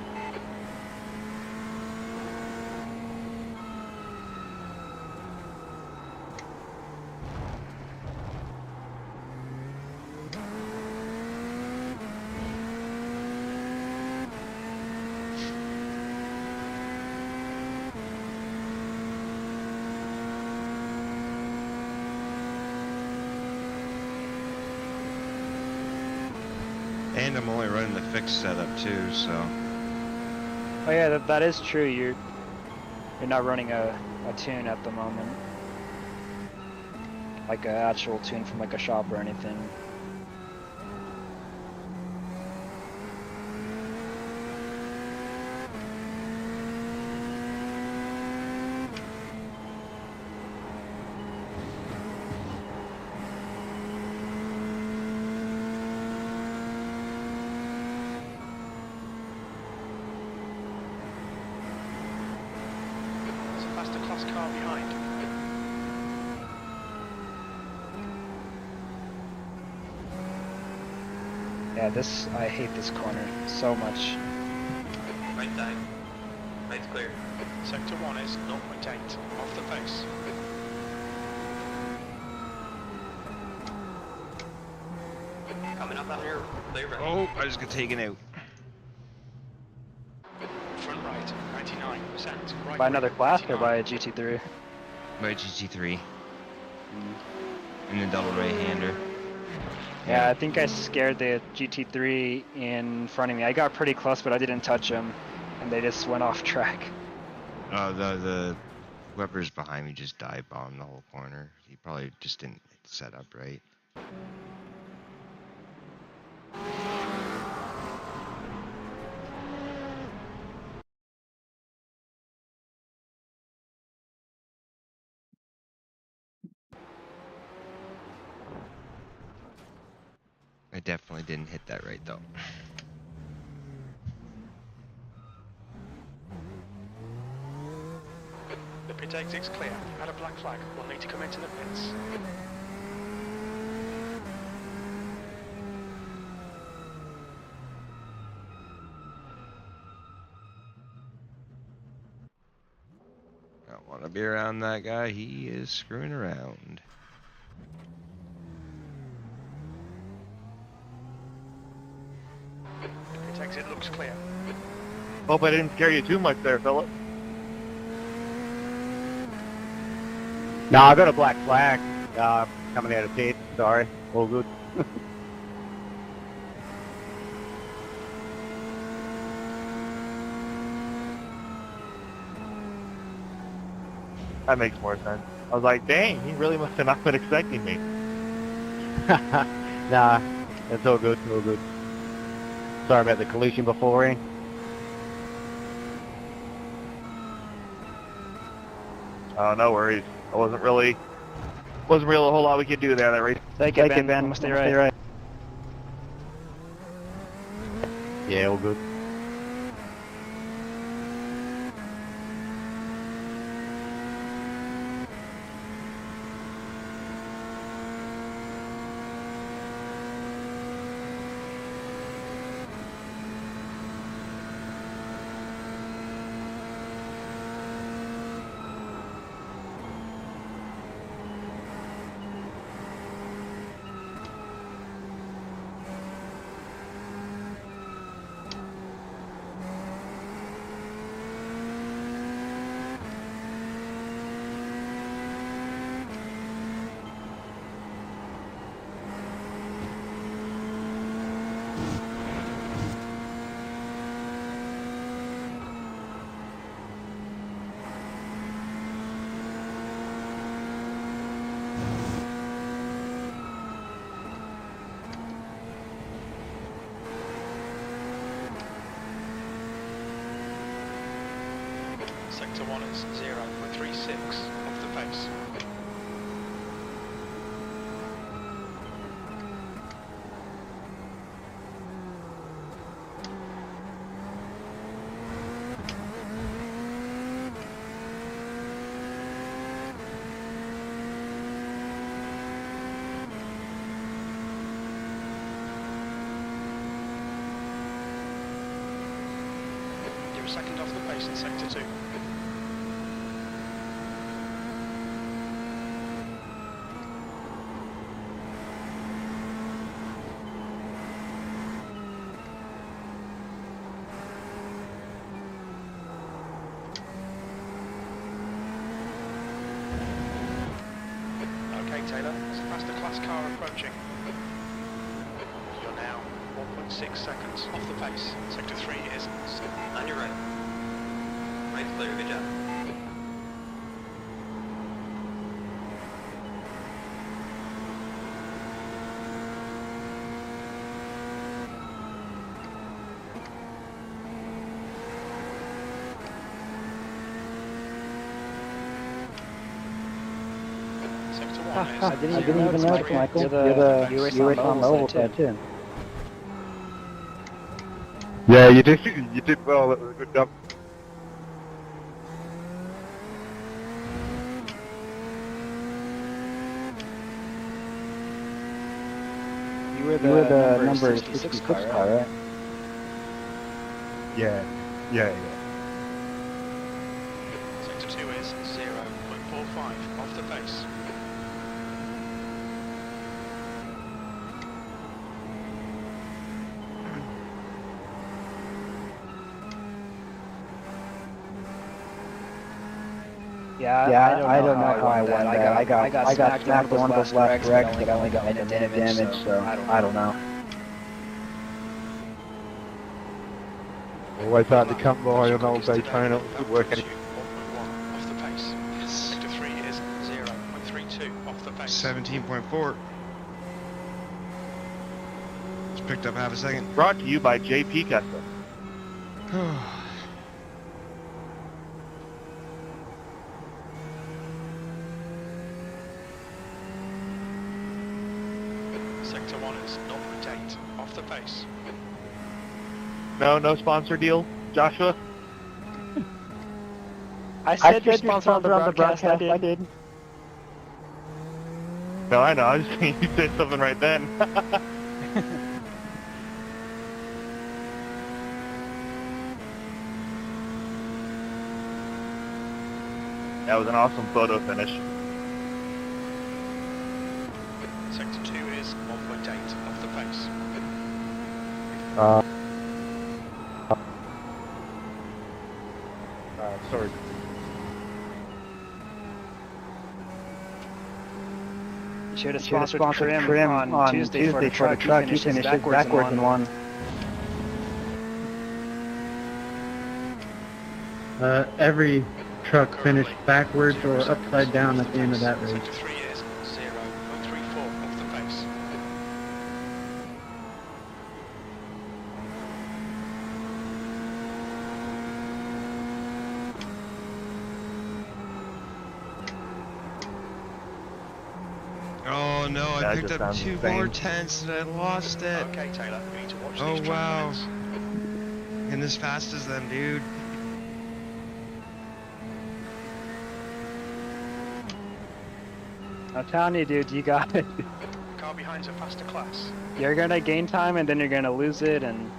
And I'm only running the fixed setup too, so Oh yeah, that is true. You're not running a tune at the moment, like an actual tune from like a shop or anything. There's a faster class car behind. Yeah, I hate this corner so much. Right side. Right's clear. Sector 1 is 0.8 off the pace. Coming up on your clear right. oh, I just got taken out. Front right, 99%. Right By another brake, class or 99. by a GT3? My GT3 and the double right-hander. Yeah, I think I scared the GT3 in front of me. I got pretty close, but I didn't touch them, and they just went off track. The whoever's behind me just dive bombed the whole corner. He probably just didn't set up right. I definitely didn't hit that right though. The pit exit's clear. Add a black flag. We'll need to come into the pits. I don't want to be around that guy. He is screwing around. The pit exit looks clear. Hope I didn't scare you too much there, Philip. No, I got a black flag coming out of pit. Sorry, all good. That makes more sense. I was like, dang, he really must have not been expecting me. Nah, it's all good, all good. Sorry about the collision before, eh? Oh, no worries. I wasn't really a whole lot we could do there that race. Thank you, Ben. Must stay right. Yeah, all good. Sector 1 is 0.36 off the pace. You're a second off the pace in Sector 2. Okay, Taylor, there's a faster class car approaching. You're now 1.6 seconds off the pace. Sector 3 is On your right. Right's clear, good job. Sector 1 is I didn't even notice, Michael. You're on the oval side too. Yeah, you did well. That was a good job. You were the number 66 car, right? Yeah. Sector 2 is 0.45 off the pace. Yeah, I don't know how I won that. I got smacked in one of those last wrecks, but I only got minor damage, so I don't know. Always hard to come by an old Daytona. It was working. 1.1 off the pace. Sector 3 is 0.32 off the pace. 17.4. It's picked up half a second. Brought to you by JP Custom. Sector 1 is 0.8 off the pace. No sponsor deal, Joshua? I said you're sponsored on the broadcast, I did. No, I know. I was just saying you said something right then. That was an awesome photo finish. Sector 2 is 1.8 off the pace. Sorry. You should have sponsored Trim on Tuesday for the truck. He finishes backwards in one. Every truck finished backwards or upside down at the end of that race. Sector 3 is 0.34 off the pace. Oh no, I That picked just up sounds 2 insane. more tenths and I lost it. Okay, Taylor, we need to watch Oh these track wow. limits. And as fast as them, dude. I'm telling you, dude, you got it. Car behind's a faster class. You're gonna gain time and then you're gonna lose it, and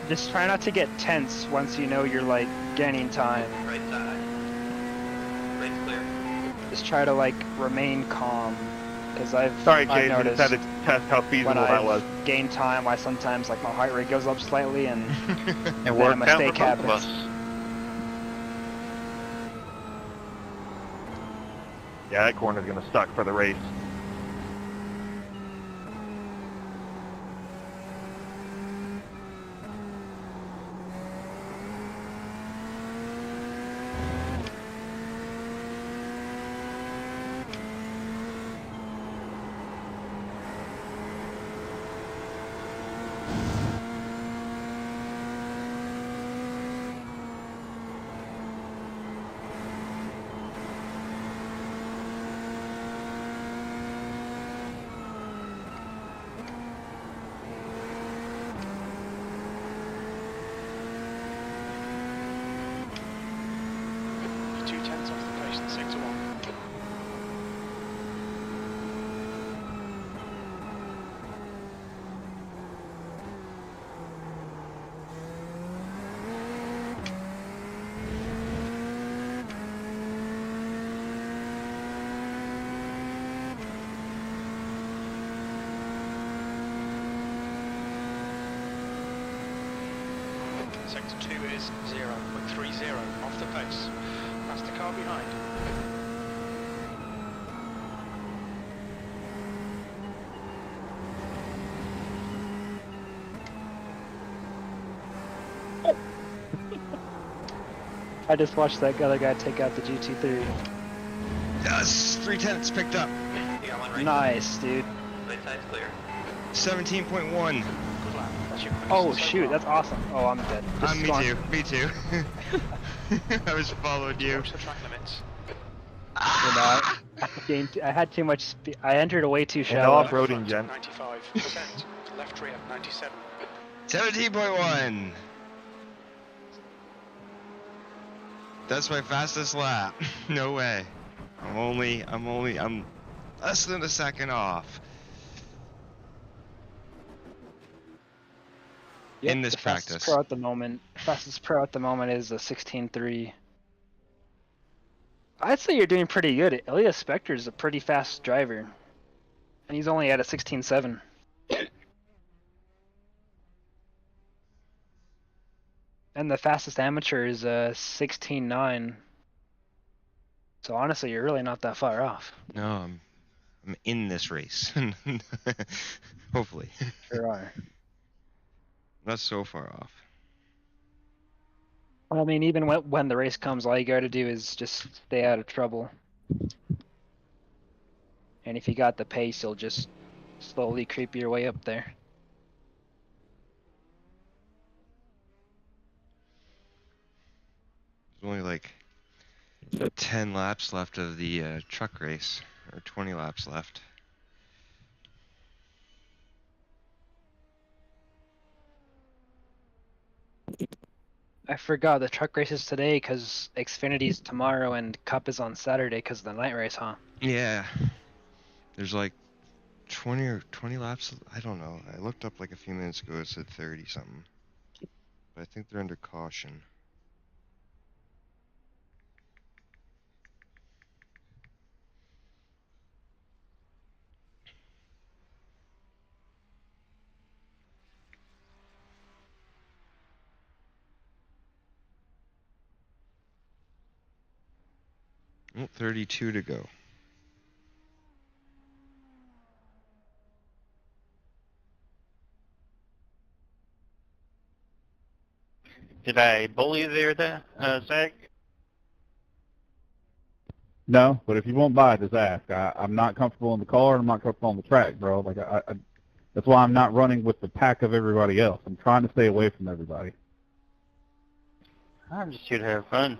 just try not to get tense once you know you're like gaining time. Right side. Right's clear. Just try to like remain calm, because I've Sorry, I've James. I just noticed had to test how feasible when that was. I gain time, I sometimes like my heart rate goes up slightly, and It then a worked out mistake for both of happens. us. Yeah, that corner's gonna suck for the race. 2 is 0.30 off the pace. That's the car behind. I just watched that other guy take out the GT3. Yes, 3/10 picked up. You got one right Nice, dude. side. Right side's clear. 17.1. Good lap. That's your quickest Oh so shoot, far. that's awesome. Oh, I'm dead. Just Me go on. too. Me too. I was following you. Watch the track limits. You know, I had too much speed. I entered way too And shallow. off-roading, Jen. 95%. Left rear, 97. 17.1. That's my fastest lap. No way. I'm less than a second off. Yep, in this the fastest practice. pro at the moment. Fastest pro at the moment is a 16.3. I'd say you're doing pretty good. Elias Spector is a pretty fast driver, and he's only at a 16.7. And the fastest amateur is a 16.9. So honestly, you're really not that far off. No, I'm in this race. Hopefully. Sure are. Not so far off. Well, I mean, even when the race comes, all you got to do is just stay out of trouble. And if you got the pace, you'll just slowly creep your way up there. There's only like 10 laps left of the truck race, or 20 laps left. I forgot the truck race is today because Xfinity's tomorrow and Cup is on Saturday because of the night race, huh? Yeah. There's like 20 laps. I don't know. I looked up like a few minutes ago. It said 30 something. But I think they're under caution. Oh, 32 to go. Did I bully you there, Zach? No, but if you won't buy it, just ask. I'm not comfortable in the car, and I'm not comfortable on the track, bro. Like that's why I'm not running with the pack of everybody else. I'm trying to stay away from everybody. I'm just here to have fun.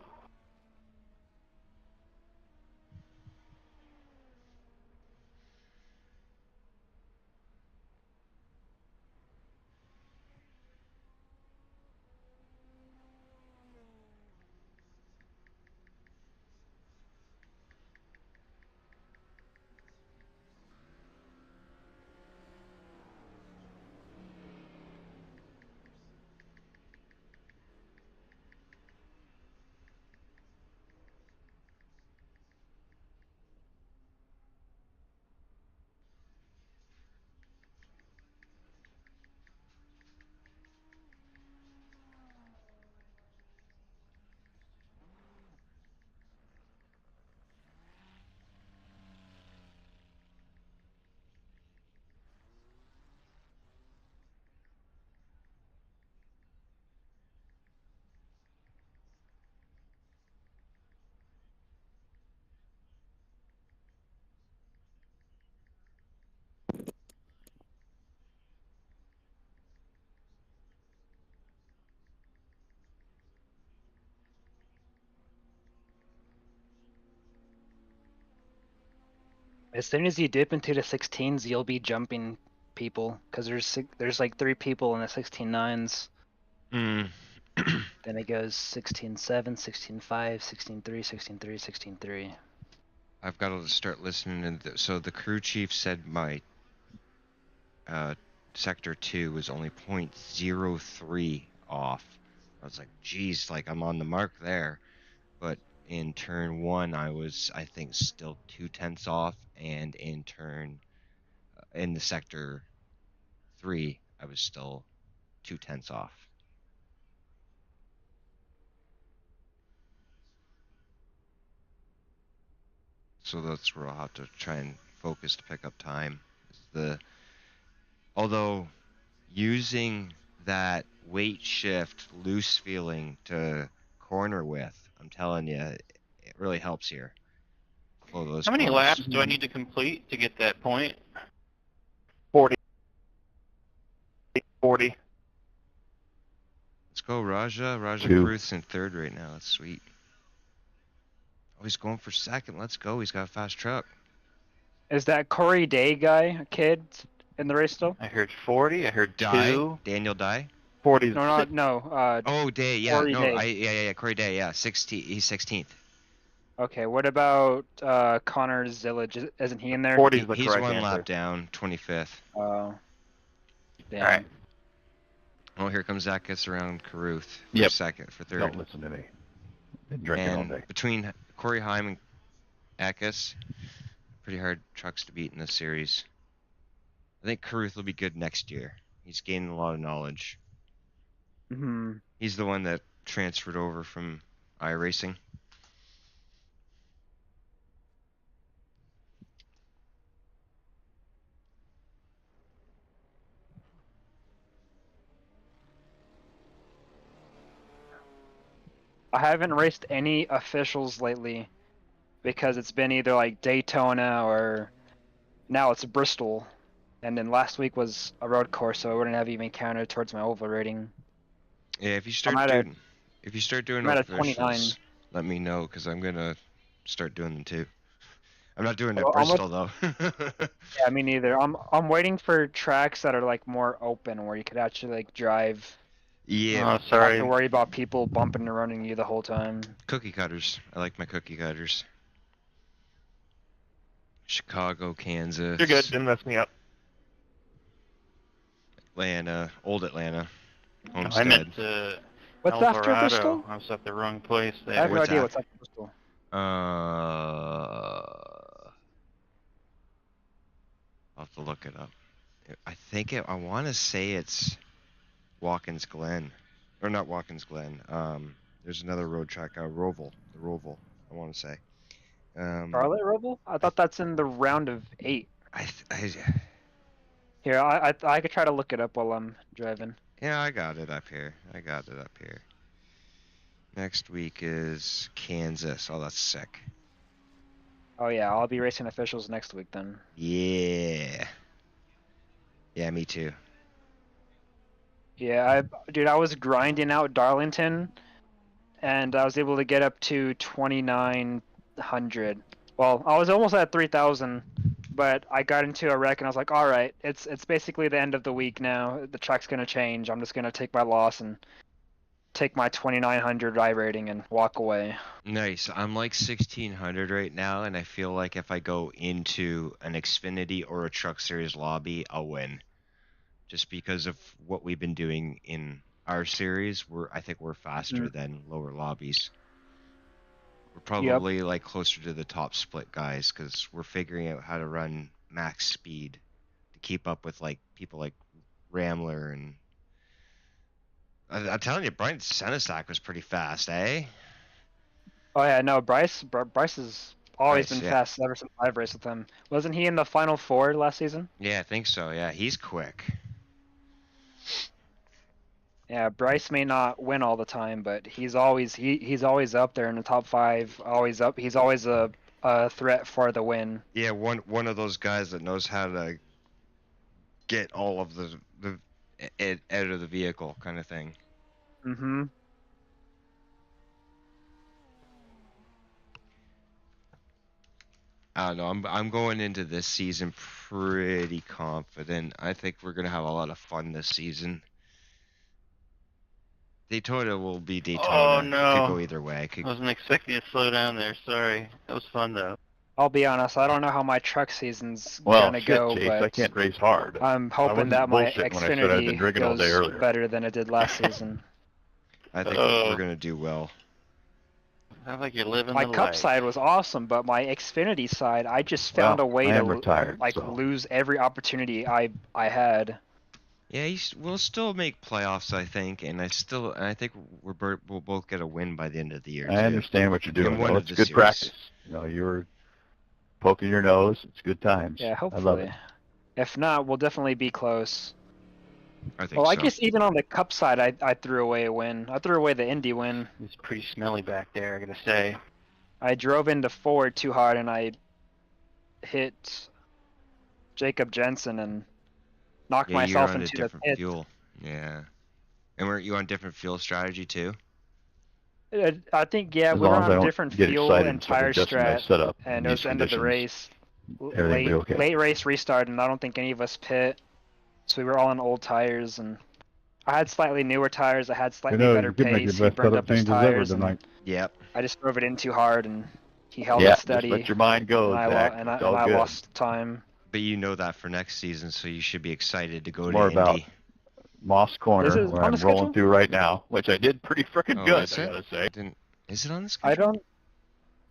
As soon as you dip into the 16s, you'll be jumping people because there's like 3 people in the 16.9s. Then it goes 16.7, 16.5, 16.3, 16.3, 16.3. I've got to start listening. So the crew chief said my sector 2 was only 0.03 off. I was like, geez, like I'm on the mark there. But in turn 1, I was, I think, still 0.2 off, and in the sector 3, I was still 0.2 off. so that's where I'll have to try and focus to pick up time. Although using that weight shift loose feeling to corner with, I'm telling you, it really helps here. Flow those How many corners. laps do I need to complete to get that point? 40. 40. Let's go, Raja. Raja 2. Caruth's in third right now. That's sweet. Oh, he's going for second. Let's go. He's got a fast truck. Is that Corey Day guy a kid in the race still? I heard 40. I heard Dye. 2. Daniel Dye. 40. No. Oh, Day. Yeah. Corey No. Day. Yeah. Corey Day. Yeah. 16. He's 16th. Okay. What about Connor Zillage? Isn't he in there? 40 is the He's correct one answer. lap down. 25th. Oh. Damn. All right. Oh, here comes Zach. Gets around Caruth for Yep. second, for third. Don't listen to me. Been drinking all And day. between Corey Heim and Eckes, pretty hard trucks to beat in this series. I think Caruth will be good next year. He's gaining a lot of knowledge. Hmm. He's the one that transferred over from iRacing. I haven't raced any officials lately because it's been either like Daytona or now it's Bristol. And then last week was a road course, so it wouldn't have even counted towards my oval rating. Yeah, if you start doing I'm at a officials, 29. let me know because I'm gonna start doing them too. I'm not doing it Well, at Bristol though. Yeah, me neither. I'm waiting for tracks that are like more open where you could actually like drive. Yeah, Oh, Not sorry. to worry about people bumping and running you the whole time. cookie cutters. I like my cookie cutters. Chicago, Kansas. You're good. Didn't mess me up. Atlanta, old Atlanta, I Homestead. meant What's Alvarado. after Bristol? I was at the wrong place I have there. no What's idea that? what's after Bristol. I'll have to look it up. I want to say it's Watkins Glen, or not Watkins Glen. There's another road track, Roval, the Roval. I want to say. Charlotte Roval? I thought that's in the round of 8. I Here, I could try to look it up while I'm driving. Yeah, I got it up here. Next week is Kansas. Oh, that's sick. Oh yeah, I'll be racing officials next week then. Yeah. Yeah, me too. Yeah, dude, I was grinding out Darlington, and I was able to get up to 2,900. Well, I was almost at 3,000, but I got into a wreck, and I was like, all right, it's basically the end of the week now. The track's gonna change. I'm just gonna take my loss and take my 2,900 I rating and walk away. Nice. I'm like 1,600 right now, and I feel like if I go into an Xfinity or a Truck Series lobby, I'll win. Just because of what we've been doing in our series, I think we're faster than lower lobbies. We're probably like closer to the top split guys because we're figuring out how to run max speed to keep up with like people like Ramler and. I'm telling you, Brian Senesac was pretty fast, eh? Oh yeah, no, Bryce has always been yeah. fast ever since I've raced with him. Wasn't he in the Final Four last season? Yeah, I think so. Yeah, he's quick. Yeah, Bryce may not win all the time, but he's always up there in the top 5. Always up. He's always a threat for the win. Yeah, one of those guys that knows how to get all of the out of the vehicle kind of thing. Mm-hmm. I don't know. I'm going into this season pretty confident. I think we're gonna have a lot of fun this season. Daytona will be Daytona. Oh no! Could go either way. I wasn't expecting to slow down there. Sorry. That was fun though. I'll be honest. I don't know how my truck season's Well, gonna shit, go, Chase, but I can't race hard. I'm hoping that my Xfinity drinking all day goes earlier. better than it did last season. I think we're gonna do well. Sounds like you're living My the Cup life. side was awesome, but my Xfinity side, I just found a way I to am retired, like so. lose every opportunity I had. Yeah, we'll still make playoffs, I think, and I think we'll both get a win by the end of the year. I understand what you're doing. In one Well, of it's the good series. practice. You know, you were poking your nose. It's good times. Yeah, I love hopefully. it. If not, we'll definitely be close. I think Well, I so. guess even on the Cup side, I threw away a win. I threw away the Indy win. It's pretty smelly back there, I gotta say. I drove into forward too hard and I hit Jacob Jensen and knocked Yeah, you're myself on a into the different pit. fuel. Yeah. And weren't you on different fuel strategy too? I think, yeah, As we were long as I on don't different get fuel excited and and start tire adjusting my strat, setup and in it was these the end of the conditions, race. everything will be okay. Late race restart, and I don't think any of us pit, so we were all on old tires, and I had slightly newer tires, I had slightly better You could make your pace, he best burned setup up his changes ever tires, and tonight. Yep. I just drove it in too hard, and he held Yeah, it steady, just let your mind go, and Zach. and It's all I good. lost time. But you know that for next season, so you should be excited to go It's to more Indy. about Moss Corner, Is it where on I'm the rolling schedule? through right now, which I did pretty freaking Oh, good, is I it? gotta say. Is it on the schedule? I don't.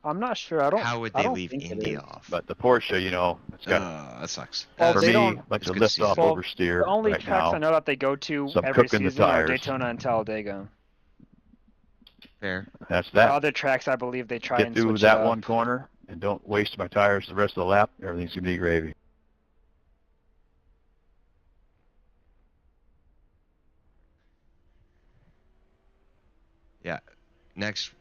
I'm not sure. I don't. How would I they don't leave think it Indy is. off? But the Porsche, you know, it's got That sucks. Well, for they me don't- a bunch It's of good lift off season. Well, oversteer the only right tracks I now. know that they go to So I'm every cooking the season are tires. Daytona and Talladega. Fair. That's The that. other tracks, I believe they try Get and through switch that it up. one corner and don't waste my tires the rest of the lap. Everything's gonna be gravy. Yeah. Next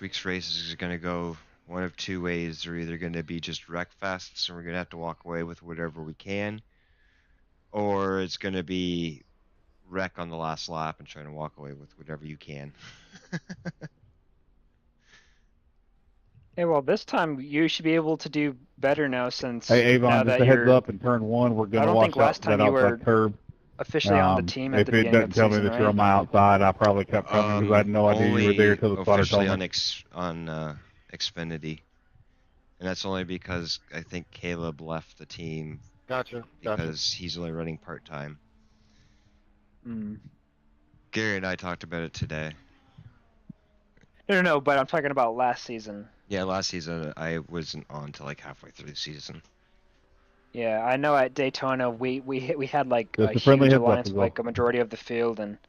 week's races is going to go one of two ways. They're either going to be just wreck fests and we're going to have to walk away with whatever we can, or it's going to be wreck on the last lap and trying to walk away with whatever you can. Hey, well, this time you should be able to do better now since Hey, now Avon, just that a heads you're up, in turn one, we're I going to don't watch think last out that time you were outside curb. officially on the team at If the it beginning doesn't of the tell season, me that you're on right? my outside, I probably kept coming because I had no idea you were there till the spotter told Officially me. on Xfinity. And that's only because I think Caleb left the team Gotcha. because he's only running part-time. Mm. Gary and I talked about it today. No, but I'm talking about last season. Yeah, last season I wasn't on till like halfway through the season. Yeah, I know at Daytona we had like Just a a friendly huge heads up alliance as with well. like a majority of the field and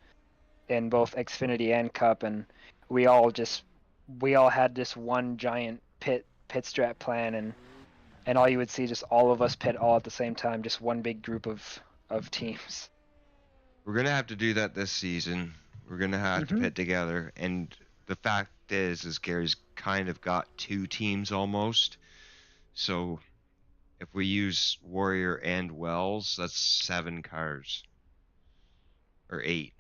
in both Xfinity and Cup, and we all had this one giant pit strat plan, and all you would see just all of us pit all at the same time, just one big group of teams. We're gonna have to do that this season. We're gonna have to pit together, and the fact is Gary's kind of got two teams almost. So if we use Warrior and Wells, that's 7 cars. Or 8.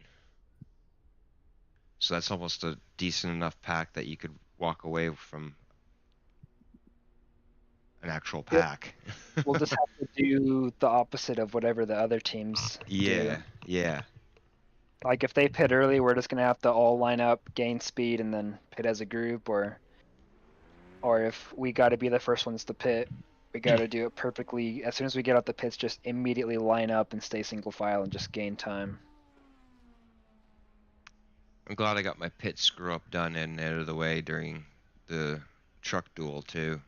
So that's almost a decent enough pack that you could walk away from an actual pack. We'll just have to do the opposite of whatever the other teams do. Yeah. Like if they pit early, we're just gonna have to all line up, gain speed, and then pit as a group, or if we got to be the first ones to pit, we got to do it perfectly. As soon as we get out the pits, just immediately line up and stay single file and just gain time. I'm glad I got my pit screw up done and out of the way during the truck duel too.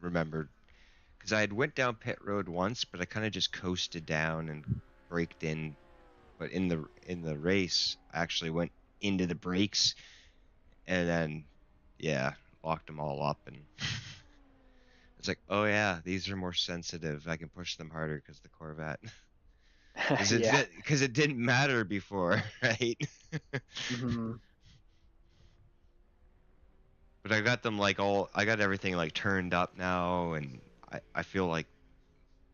Remembered, because I had went down pit road once, but I kind of just coasted down and braked in. But in the race, I actually went into the brakes, and then locked them all up, and it's like, oh yeah, these are more sensitive. I can push them harder because the Corvette. Because it didn't matter before, right? But I got them I got everything like turned up now, and I feel like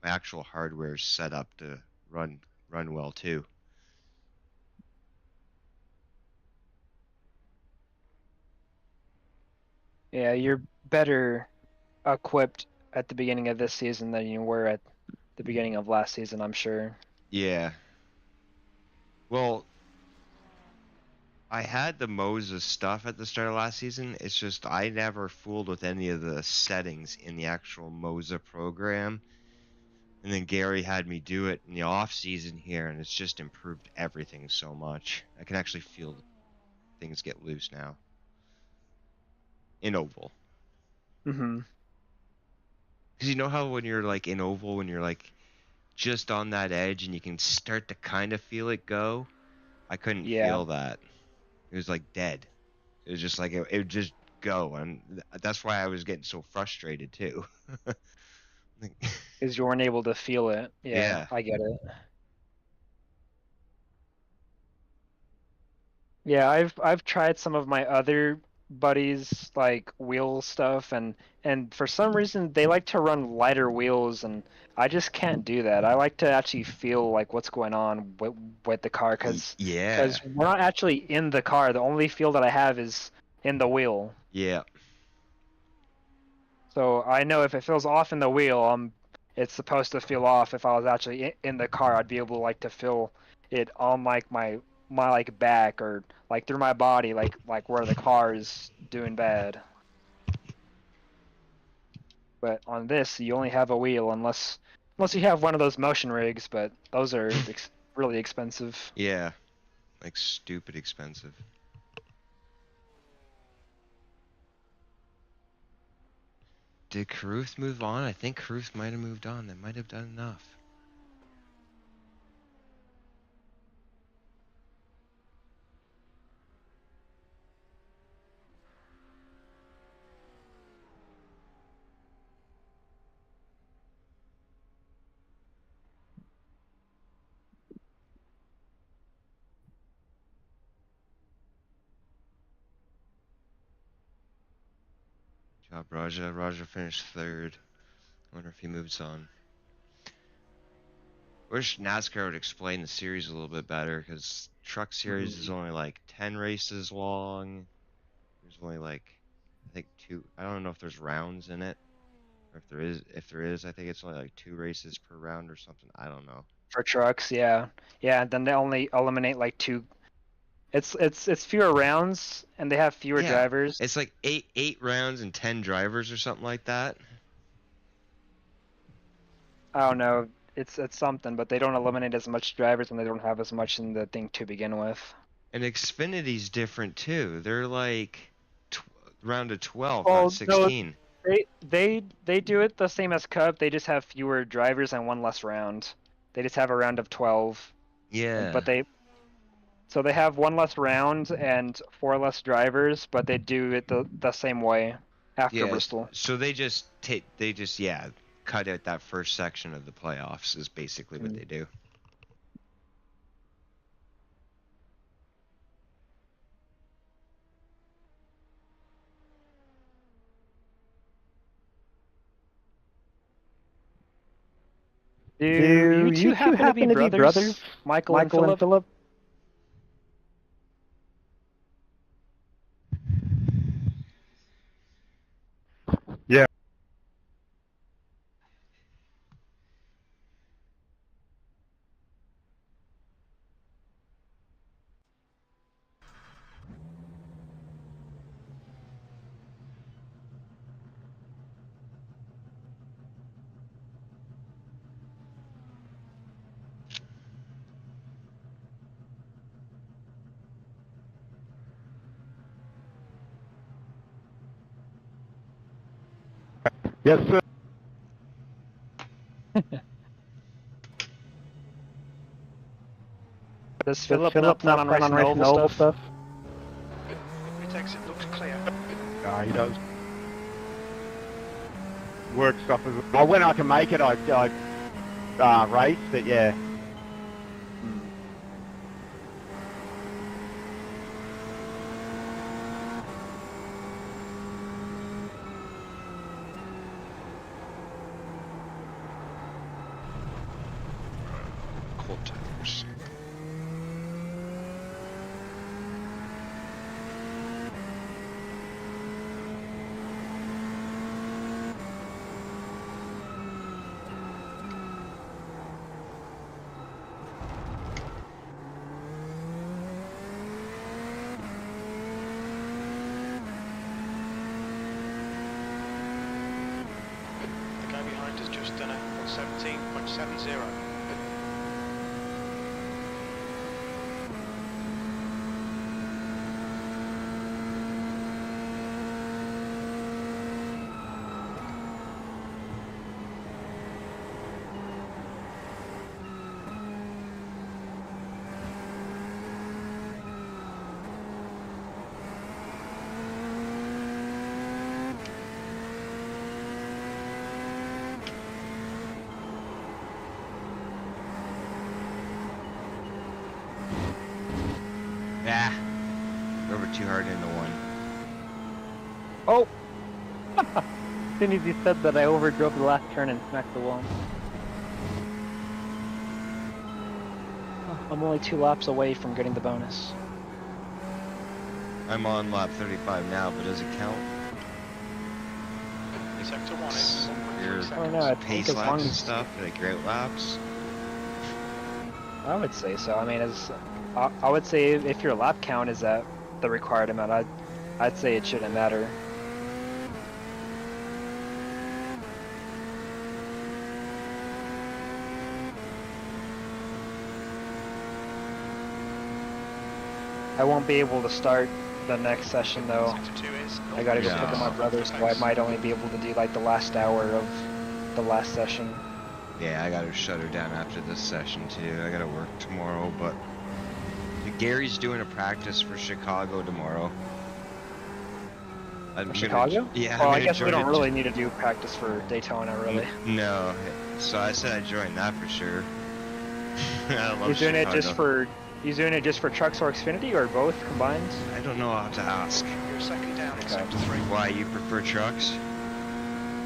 my actual hardware is set up to run well too. Yeah, you're better equipped at the beginning of this season than you were at the beginning of last season, I'm sure. Yeah. Well, I had the Moses stuff at the start of last season. It's just I never fooled with any of the settings in the actual Moza program. And then Gary had me do it in the off season here, and it's just improved everything so much. I can actually feel things get loose now. In oval. Because you know how when you're like in oval, when you're like just on that edge and you can start to kind of feel it go? I couldn't feel that. It was like dead. It was just like it just go, and that's why I was getting so frustrated too. Because you weren't able to feel it. Yeah, I get it. Yeah, I've tried some of my other buddies like wheel stuff, and for some reason they like to run lighter wheels, and I just can't do that. I like to actually feel like what's going on with the car, because yeah, we're not actually in the car. The only feel that I have is in the wheel. yeah. So I know if it feels off in the wheel, it's supposed to feel off. If I was actually in the car, I'd be able to like to feel it on like my like back, or like through my body, like where the car is doing bad. But on this, you only have a wheel, unless you have one of those motion rigs, but those are really expensive. Yeah, like stupid expensive. Did Carruth move on? I think Carruth might have moved on. They might have done enough. Good job, Raja. Raja finished third. Wonder if he moves on. Wish NASCAR would explain the series a little bit better, because Truck Series is only like 10 races long. There's only like, I think 2. I don't know if there's rounds in it, or if there is. If there is, I think it's only like 2 races per round or something. I don't know. For trucks, yeah. Then they only eliminate like 2. It's fewer rounds, and they have fewer drivers. It's like 8 rounds and 10 drivers or something like that. I don't know. It's something, but they don't eliminate as much drivers, and they don't have as much in the thing to begin with. And Xfinity's different too. They're like round of 12, not 16. No, they do it the same as Cup. They just have fewer drivers and one less round. They just have a round of 12. Yeah. But they have one less round and 4 less drivers, but they do it the same way after Bristol. So they just cut out that first section of the playoffs is basically what they do. Do you two happen to be brothers? Michael and Philip? Yeah. Yes, sir. Does Philip not plan on racing oval stuff? Retakes it looks clear. He does. Work stuff as well. When I can make it, I race, but yeah. Cold tires. The guy behind has just done a 117.70. Ah, over too hard into one. Oh! As soon as you said that, I overdrove the last turn and smacked the wall. I'm only 2 laps away from getting the bonus. I'm on lap 35 now, but does it count? Sector 1 is Your 1.3 Oh no, I pace think as long laps and as stuff, like route laps? I would say so. I mean, I would say if your lap count is at the required amount, I'd say it shouldn't matter. I won't be able to start the next session though. Sector 2 is I gotta go pick up my 0.6 brother, so I might only be able to do like the last hour of the last session. Yeah, I gotta shut her down after this session too. I gotta work tomorrow, but Gary's doing a practice for Chicago tomorrow. For Chicago? Yeah. Well, I'm I gonna guess we join don't it. really need to do practice for Daytona, really. No, so I said I'd join that for sure. I love He's doing it Chicago. just for. He's doing it just for trucks or Xfinity, or both combined? I don't know how to ask. You're second down in Okay. sector 3. Why you prefer trucks?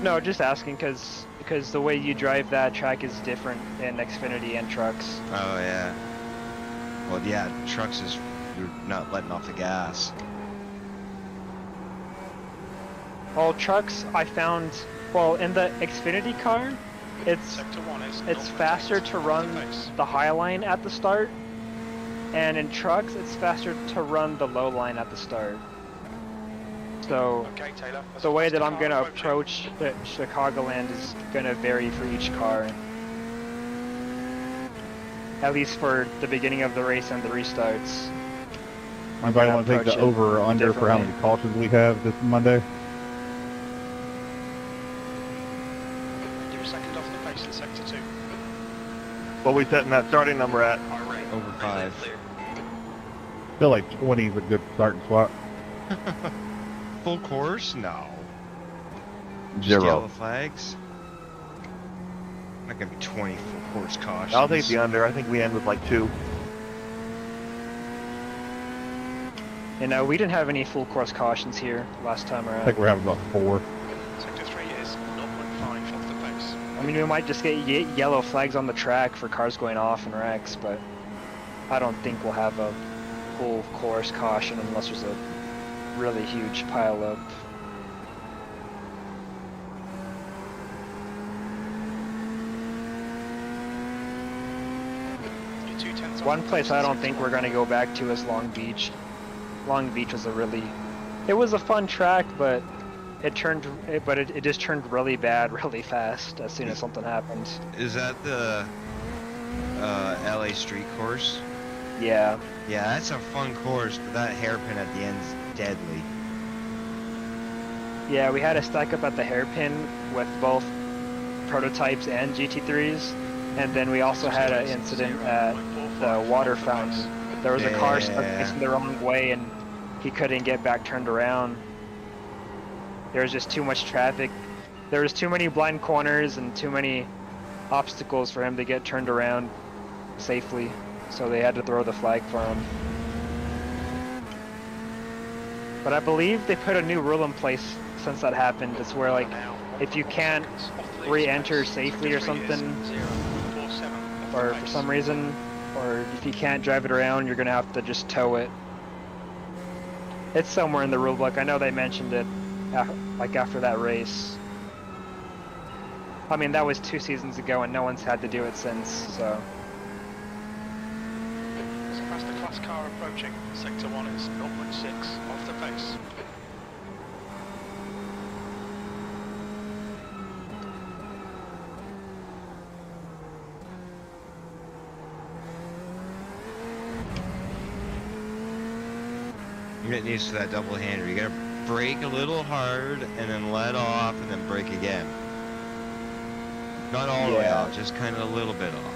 No, just asking because the way you drive that track is different in Xfinity and trucks. Oh yeah. Well, yeah, trucks is you're not letting off the gas. All trucks, I found, well, in the Xfinity car, it's Sector 1 is faster to run the high line at the start, and in trucks, it's faster to run the low line at the start. So Okay, Taylor. the way that I'm gonna approach the Chicagoland is gonna vary for each car. At least for the beginning of the race and the restarts. Anybody want to take the approach it over or under for how many differently. cautions we have this Monday? You're second off the pace in sector 2. What we setting that starting number at? Right. Over Right 5. left clear. I feel like 20 is a good starting spot. Full course? No. Just 0. yellow flags? Not gonna be 20 full course cautions. I'll take the under. I think we end with like 2. And we didn't have any full course cautions here last time I around. think we're having about 4. Sector 3 is 0.5 off the pace. I mean, we might just get yellow flags on the track for cars going off and wrecks, but I don't think we'll have a full course caution unless there's a really huge pileup. You're 2/10 off One the place pace I in don't sector think 1. we're gonna go back to is Long Beach. Long Beach was it was a fun track, but it just turned really bad really fast as soon as something happened. Is that the LA street course? Yeah. Yeah, that's a fun course, but that hairpin at the end's deadly. Yeah, we had to stack up at the hairpin with both prototypes and GT3s, and then we also had an incident at the water fountain. There was a car stuck Yeah. facing the wrong way, and he couldn't get back turned around. There was just too much traffic. There was too many blind corners and too many obstacles for him to get turned around safely, so they had to throw the flag for him. But I believe they put a new rule in place since that happened. It's where, like, if you can't re-enter safely or something, or for some reason, or if you can't drive it around, you're gonna have to just tow it. It's somewhere in the rule book. I know they mentioned it, like after that race. I mean, that was 2 seasons ago, and no one's had to do it since. So. There's a faster class car approaching. Sector 1 is 0.6 off the pace. I'm getting used to that double hander. You gotta brake a little hard and then let off and then brake again. Not all the way Yeah. off, just kind of a little bit off.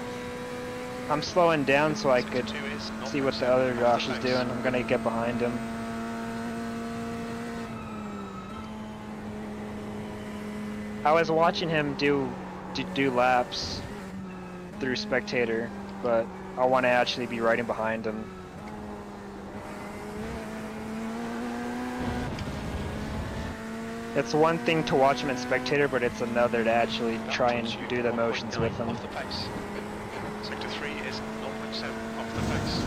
I'm slowing down so I could Sector 2 is see what the other Josh is doing. I'm gonna get behind him. I was watching him do laps through spectator, but I want to actually be riding behind him. It's one thing to watch them in spectator, but it's another to actually try and do the motions with them. Off the pace. Sector 3 is 0.7 off the pace.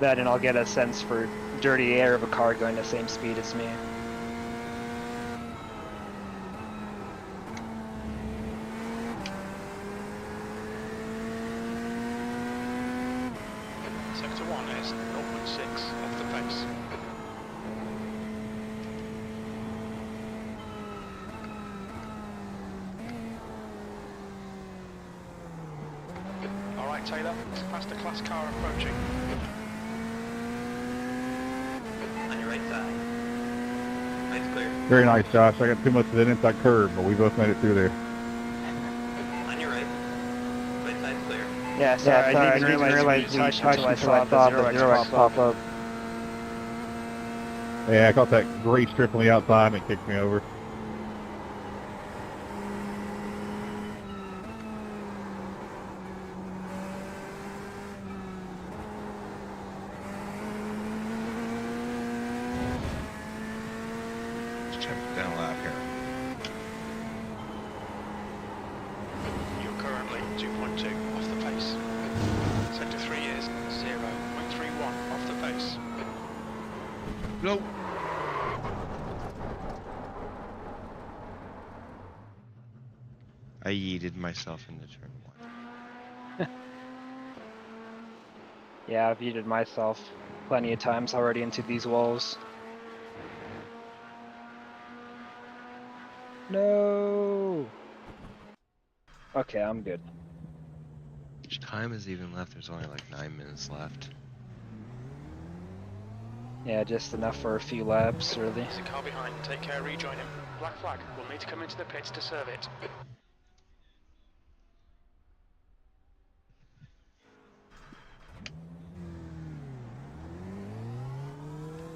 That, and I'll get a sense for dirty air of a car going the same speed as me. Sector 1 is 0.6 off the pace. Alright Taylor, past the class car approaching. On your right side. Right's clear. Very nice, Josh. I got too much of that inside curve, but we both made it through there. On your right. Right side's clear. Yeah, sorry, I didn't realize we touched until I saw the 0x pop up. Yeah, I caught that gray strip on the outside and it kicked me over. Let's check down a lap here. You're currently 2.2 off the pace. Sector 3 is 0.31 off the pace. Nope. I yeeted myself into turn 1. Yeah, I've yeeted myself plenty of times already into these walls. No. Okay, I'm good. How much time is even left? There's only like 9 minutes left. Yeah, just enough for a few laps, really. There's a car behind, take care, rejoin him. Black flag, we'll need to come into the pits to serve it.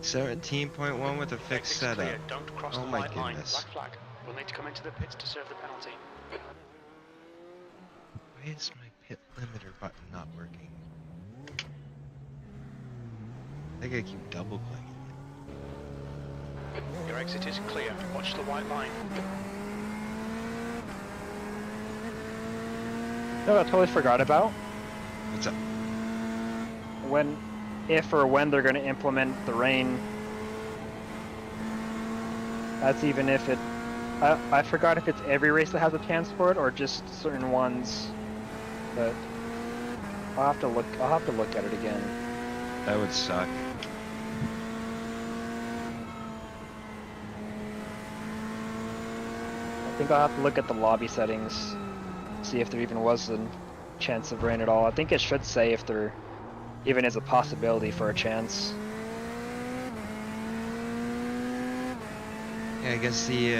$17.1 with a fixed Exit's setup. clear, don't cross Oh the my white line. goodness. Black flag, we'll need to come into the pits to serve the penalty. Why is my pit limiter button not working? I think I keep double clicking it. Your exit is clear, watch the white line. No, I totally forgot about. What's up? If or when they're going to implement the rain. That's even if it... I forgot if it's every race that has a chance for it or just certain ones. But I'll have to look at it again. That would suck. I think I'll have to look at the lobby settings, see if there even was a chance of rain at all. I think it should say if there even is a possibility for a chance. Yeah, I guess the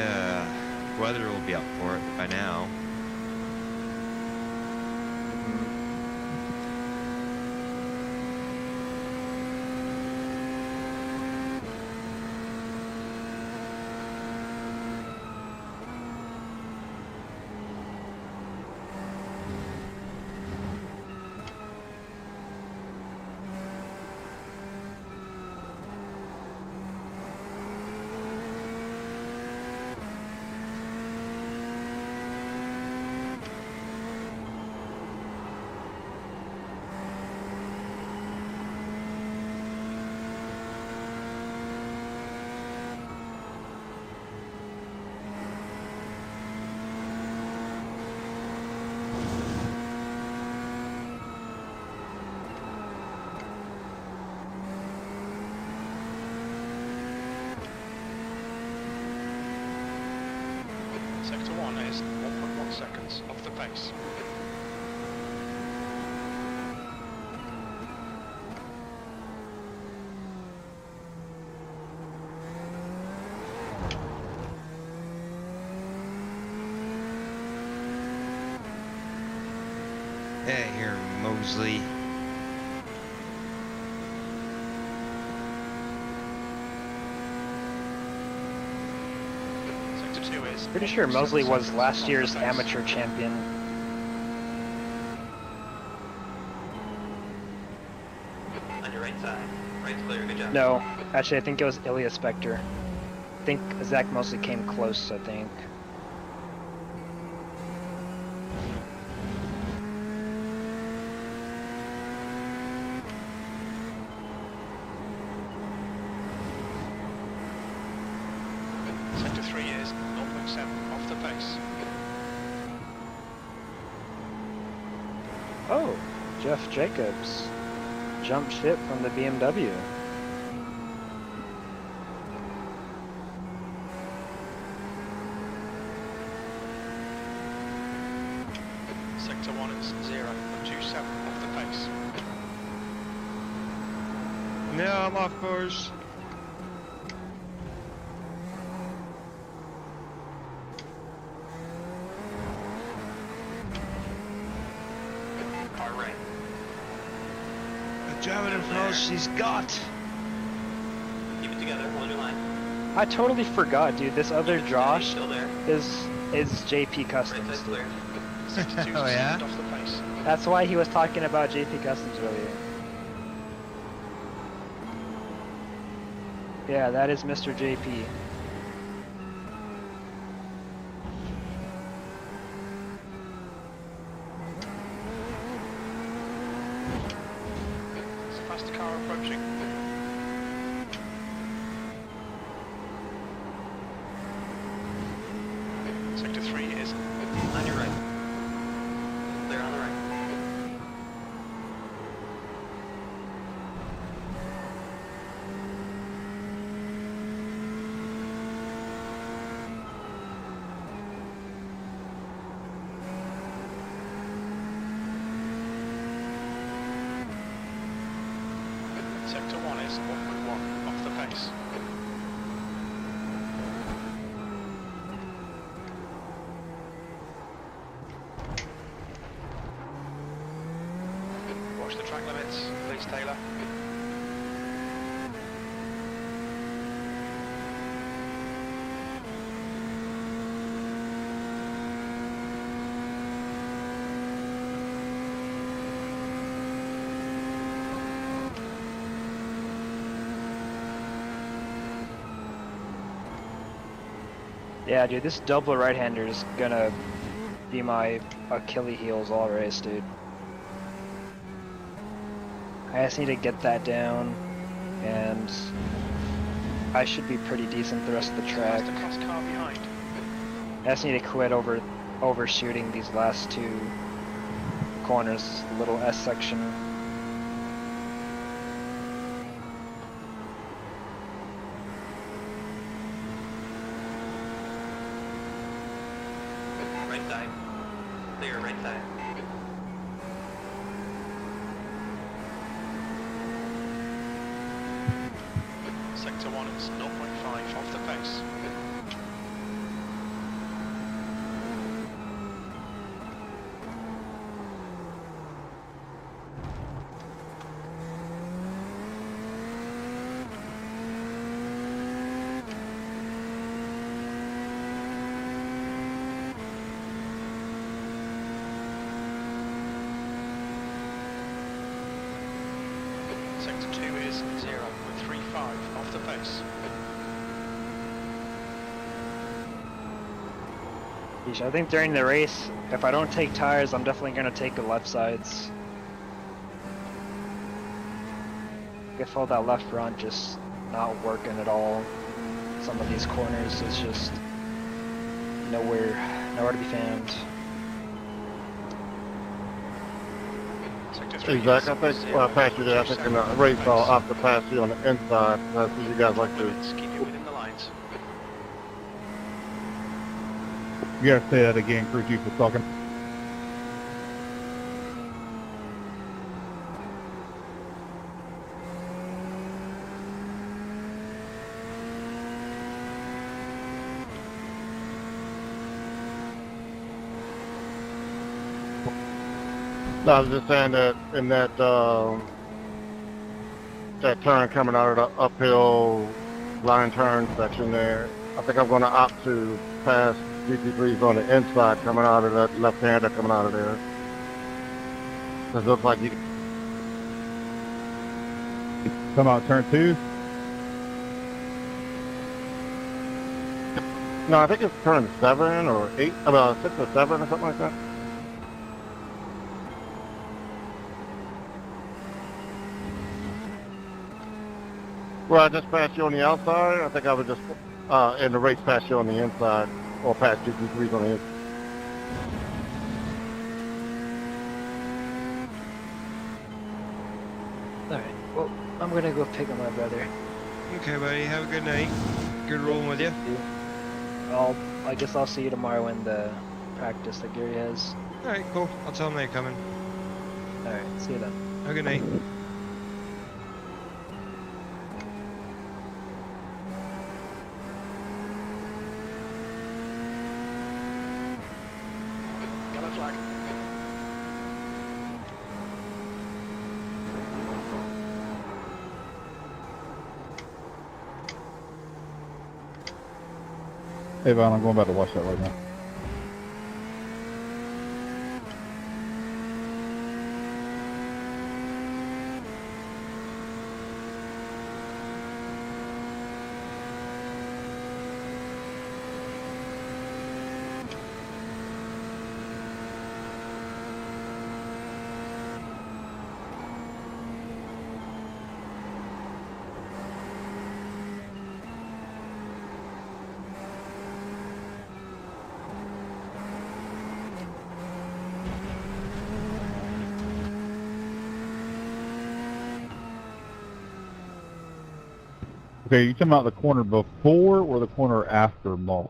weather will be up for it by now. Sector 1 is 1.1 seconds off the pace. Hey, here, Mosley. Sector 2 is... Pretty sure Mosley was last year's amateur champion. On your right side. Right's No, actually I think it was Ilya Spectre. I think Zach mostly came close, I think. Sector 3 is 0.7 off the pace. Oh, Jeff Jacobs jumped ship from the BMW. Sector 1 is 0.27 off the pace. Yeah, I'm off course. Car right. The German approach she's got. Keep it together, hold your line. I totally forgot, dude. This other Josh Still there. is JP Right Customs. side's Dude. clear. Sector 2 is Oh, yeah? off the pace. That's why he was talking about JP Customs earlier. Yeah, that is Mr. JP. It's a faster car approaching. Sector 3 is On your right. Clear on the right. Sector 1 is 1.1 off the pace. Watch the track limits, please, Taylor. Yeah, dude, this double right-hander is gonna be my Achilles heels all race, dude. I just need to get that down, and I should be pretty decent the rest of the track. Faster cross car behind. I just need to quit overshooting these last two corners, the little S section. Right side. Clear, right side. Sector 1 is 0.5 off the pace. Sector 2 is 0.35 off the pace. Yeesh, I think during the race, if I don't take tires, I'm definitely gonna take the left sides. I feel that left front just not working at all. Some of these corners is just nowhere to be found. Sector 3 Exactly. I is think when I passed you there, I think in the race I'll opt to pass you on the inside. That's what you guys like to. Keep you within the lines. You gotta say that again, crew chief was talking. No, I was just saying that in that that turn coming out of the uphill line turn section there, I think I'm going to opt to pass GT3s on the inside coming out of that left-hander coming out of there. It looks like you. Come out turn 2. No, I think it's turn 7 or 8, about 6 or 7 or something like that. Well, I just passed you on the outside. I think I was just in the race past you on the inside, or past GT3s on the inside. Alright, well, I'm gonna go pick up my brother. Okay, buddy. Have a good night. Good rolling with you. I guess I'll see you tomorrow when the practice that Gary has. Alright, cool. I'll tell him they're coming. Alright, see you then. Have a good night. Yellow flag. Hey, Von, I'm going back to watch that right now. Okay, you talking about the corner before or the corner after Moss?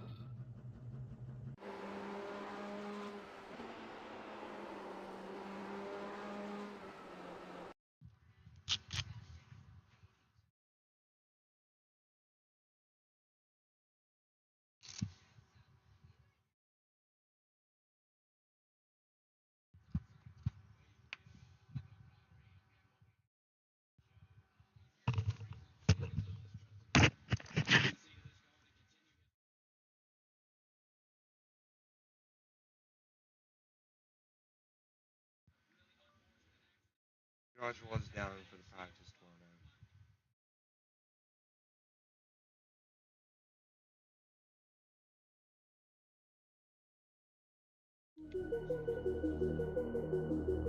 Josh was down for the practice tomorrow night.